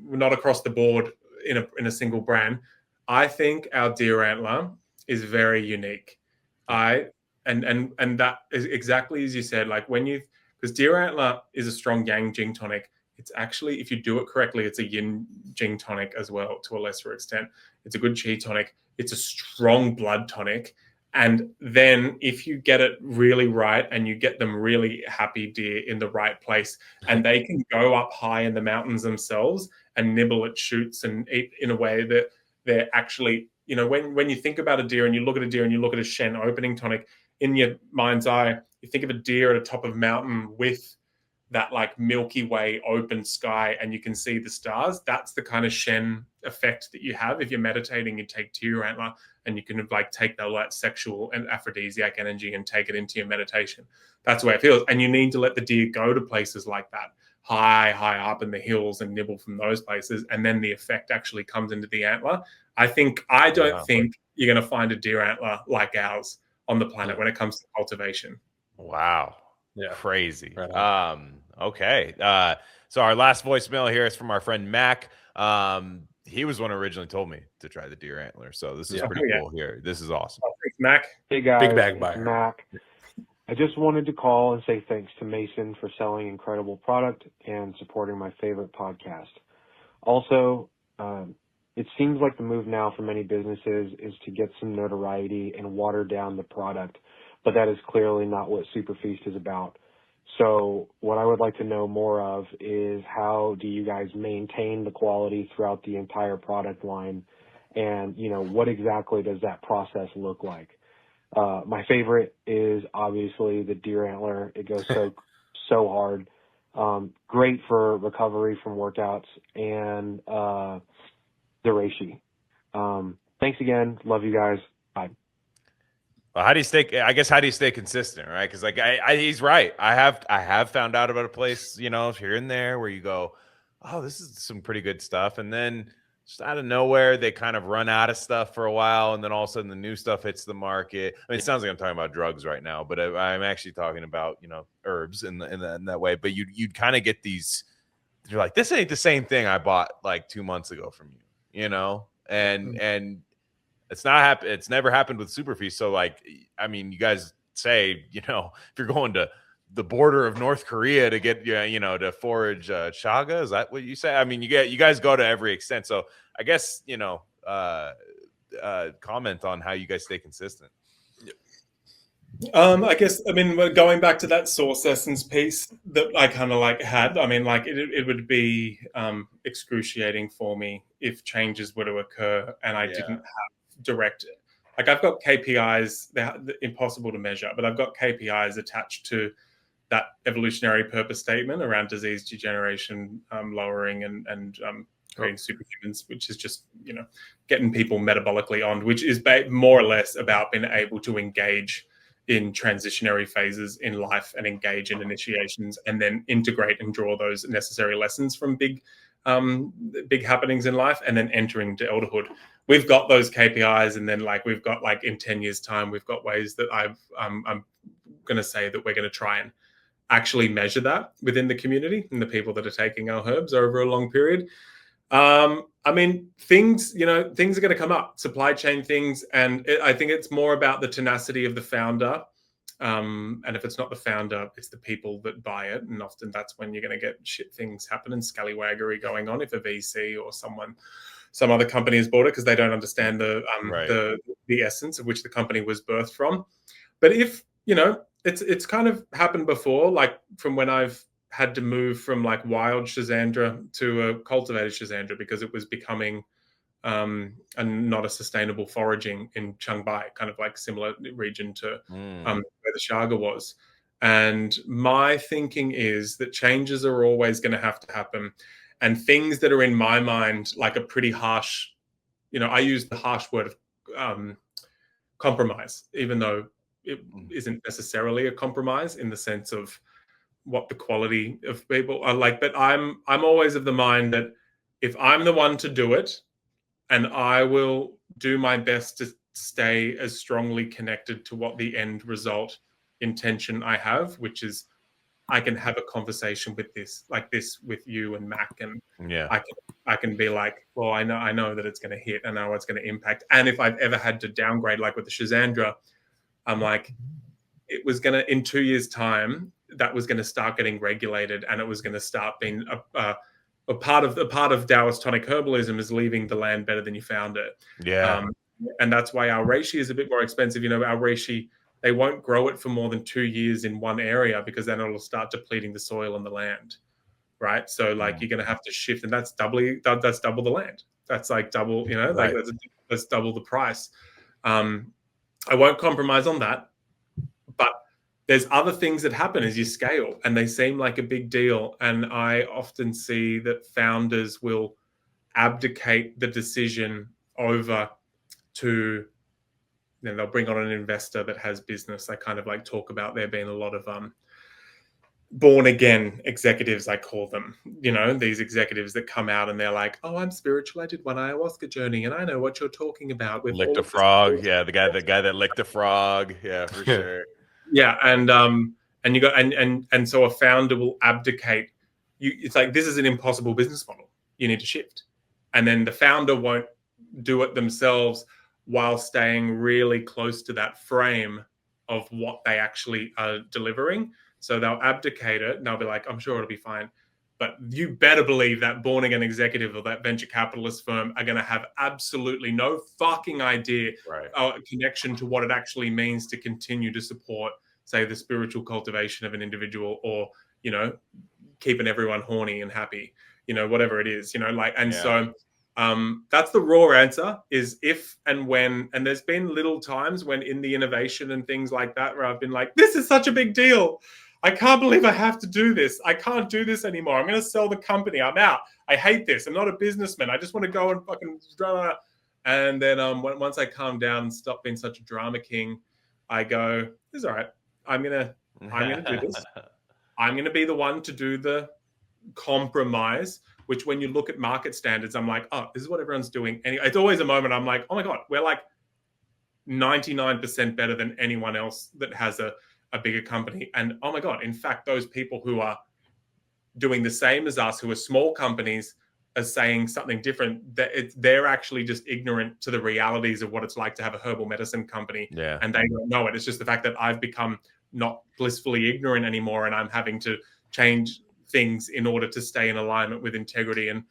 not across the board in a single brand. I think our deer antler is very unique. And that is exactly as you said, like because deer antler is a strong yang jing tonic. It's actually, if you do it correctly, it's a yin jing tonic as well, to a lesser extent. It's a good qi tonic. It's a strong blood tonic. And then if you get it really right and you get them really happy deer in the right place, and they can go up high in the mountains themselves and nibble at shoots and eat in a way that they're actually, when you think about a deer and you look at a deer and you look at a Shen opening tonic, in your mind's eye, you think of a deer at the top of a mountain with that like Milky Way open sky and you can see the stars. That's the kind of Shen effect that you have if you're meditating. You take deer antler and you can like take that sexual and aphrodisiac energy and take it into your meditation. That's the way it feels. And you need to let the deer go to places like that. high up in the hills and nibble from those places, and then the effect actually comes into the antler. I don't think you're going to find a deer antler like ours on the planet when it comes to cultivation. Wow. Yeah. Crazy. Right Okay. So our last voicemail here is from our friend Mac. He was one who originally told me to try the deer antler. So this is pretty cool here. This is awesome. Thanks, Mac. Hey guys, Big bag it's buyer. Mac. I just wanted to call and say thanks to Mason for selling incredible product and supporting my favorite podcast. Also, it seems like the move now for many businesses is to get some notoriety and water down the product, but that is clearly not what Superfeast is about. So what I would like to know more of is how do you guys maintain the quality throughout the entire product line, and what exactly does that process look like? My favorite is obviously the deer antler. It goes so hard. Great for recovery from workouts, and the reishi. Thanks again. Love you guys. Bye. Well, how do you stay consistent, right? Because he's right. I have found out about a place, here and there where you go, oh, this is some pretty good stuff, and then just out of nowhere they kind of run out of stuff for a while, and then all of a sudden the new stuff hits the market. I mean, it sounds like I'm talking about drugs right now, but I'm actually talking about herbs in that way. But you'd kind of get these. You're like, this ain't the same thing I bought like 2 months ago from you, and it's never happened with Superfeast. So I mean, you guys say, if you're going to the border of North Korea to get, to forage chaga, is that what you say? I mean, you guys go to every extent. So I guess, comment on how you guys stay consistent. I mean, going back to that source essence piece that I kind of had, I mean, it would be excruciating for me if changes were to occur and I didn't have direct, I've got KPIs, they're impossible to measure, but I've got KPIs attached to that evolutionary purpose statement around disease degeneration, lowering and creating superhumans, which is just, getting people metabolically on, which is more or less about being able to engage in transitionary phases in life and engage in initiations and then integrate and draw those necessary lessons from big happenings in life and then entering to elderhood. We've got those KPIs, and then we've got in 10 years time, we've got ways that I'm going to say that we're going to try and actually measure that within the community and the people that are taking our herbs over a long period. I mean, things are going to come up, supply chain things. And I think it's more about the tenacity of the founder. And if it's not the founder, it's the people that buy it. And often that's when you're going to get shit things happen and scallywaggery going on if a VC or some other company has bought it because they don't understand the essence of which the company was birthed from. But if, it's kind of happened before, from when I've had to move from wild Schizandra to a cultivated Schizandra because it was becoming and not a sustainable foraging in Changbai, kind of similar region to where the Chaga was. And my thinking is that changes are always going to have to happen. And things that are in my mind, a pretty harsh, I use the harsh word of compromise, even though it isn't necessarily a compromise in the sense of what the quality of people are like. But I'm always of the mind that if I'm the one to do it, and I will do my best to stay as strongly connected to what the end result intention I have, which is I can have a conversation with this with you and Mac, and I can be well, I know that it's going to hit, and I know it's going to impact. And if I've ever had to downgrade, with the Schizandra, I'm it was going to, in 2 years' time, that was going to start getting regulated, and it was going to start being a part of Taoist tonic herbalism is leaving the land better than you found it. Yeah. And that's why our reishi is a bit more expensive. Our reishi, they won't grow it for more than 2 years in one area because then it'll start depleting the soil and the land, right? So you're going to have to shift, and that's double the land. That's double, Right. that's double the price. I won't compromise on that, but there's other things that happen as you scale, and they seem like a big deal. And I often see that founders will abdicate the decision over to, they'll bring on an investor that has business. I kind of talk about there being a lot of born again executives, I call them. You know, these executives that come out and they're like, "Oh, I'm spiritual. I did one ayahuasca journey, and I know what you're talking about with Licked all a of this." frog. Yeah, the guy that licked a frog. Yeah, for sure. Yeah, and you got and so a founder will abdicate. It's like, this is an impossible business model. You need to shift, and then the founder won't do it themselves while staying really close to that frame of what they actually are delivering. So they'll abdicate it and they'll be like, "I'm sure it'll be fine." But you better believe that born again executive of that venture capitalist firm are going to have absolutely no fucking idea Right. connection to what it actually means to continue to support, say, the spiritual cultivation of an individual, or, you know, keeping everyone horny and happy, you know, whatever it is, you know, like, and so that's the raw answer, is if and when. And there's been little times when in the innovation and things like that where I've been like, this is such a big deal. I can't believe I have to do this. I can't do this anymore. I'm going to sell the company. I'm out. I hate this. I'm not a businessman. I just want to go and fucking drama. And then once I calm down and stop being such a drama king, I go, it's all right. I'm gonna do this. I'm gonna be the one to do the compromise. Which, when you look at market standards, I'm like, oh, this is what everyone's doing. And it's always a moment I'm like, oh my god, we're like 99% better than anyone else that has a bigger company. And oh my god, in fact, those people who are doing the same as us, who are small companies, are saying something different. That they're actually just ignorant to the realities of what it's like to have a herbal medicine company, Yeah. and they don't know it. It's just the fact that I've become not blissfully ignorant anymore, and I'm having to change things in order to stay in alignment with integrity. And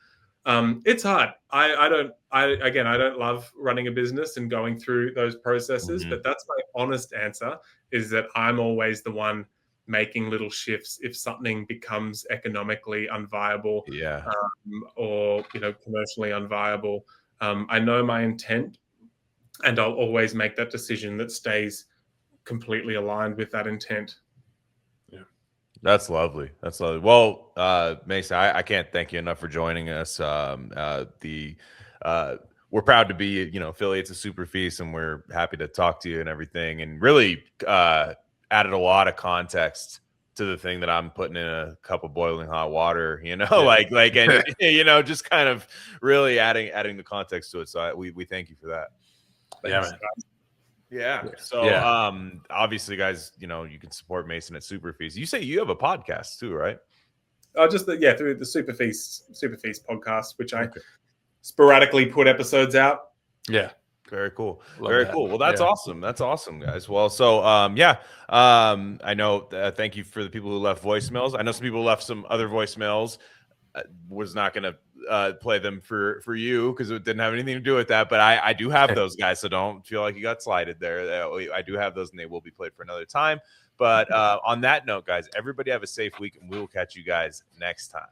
it's hard. I don't love running a business and going through those processes, but that's my honest answer, is that I'm always the one making little shifts if something becomes economically unviable, Yeah. or, you know, commercially unviable. I know my intent, and I'll always make that decision that stays completely aligned with that intent. That's lovely. That's lovely. Well, Mason, I can't thank you enough for joining us. We're proud to be, you know, affiliates of Superfeast, and we're happy to talk to you and everything, and really added a lot of context to the thing that I'm putting in a cup of boiling hot water, you know, like, and you know, just kind of really adding the context to it. So we thank you for that. Yeah, man. Yeah. So, obviously, guys, you know, you can support Mason at Superfeast. You say you have a podcast too, right? Through the Superfeast podcast, which I sporadically put episodes out. Yeah. Very cool. Love Very that. cool. Well, that's awesome. That's awesome, guys. Well, so I know. Thank you for the people who left voicemails. I know some people left some other voicemails. Was not going to play them for you because it didn't have anything to do with that. But I do have those, guys, so don't feel like you got slighted there. I do have those, and they will be played for another time. But on that note, guys, everybody have a safe week, and we will catch you guys next time.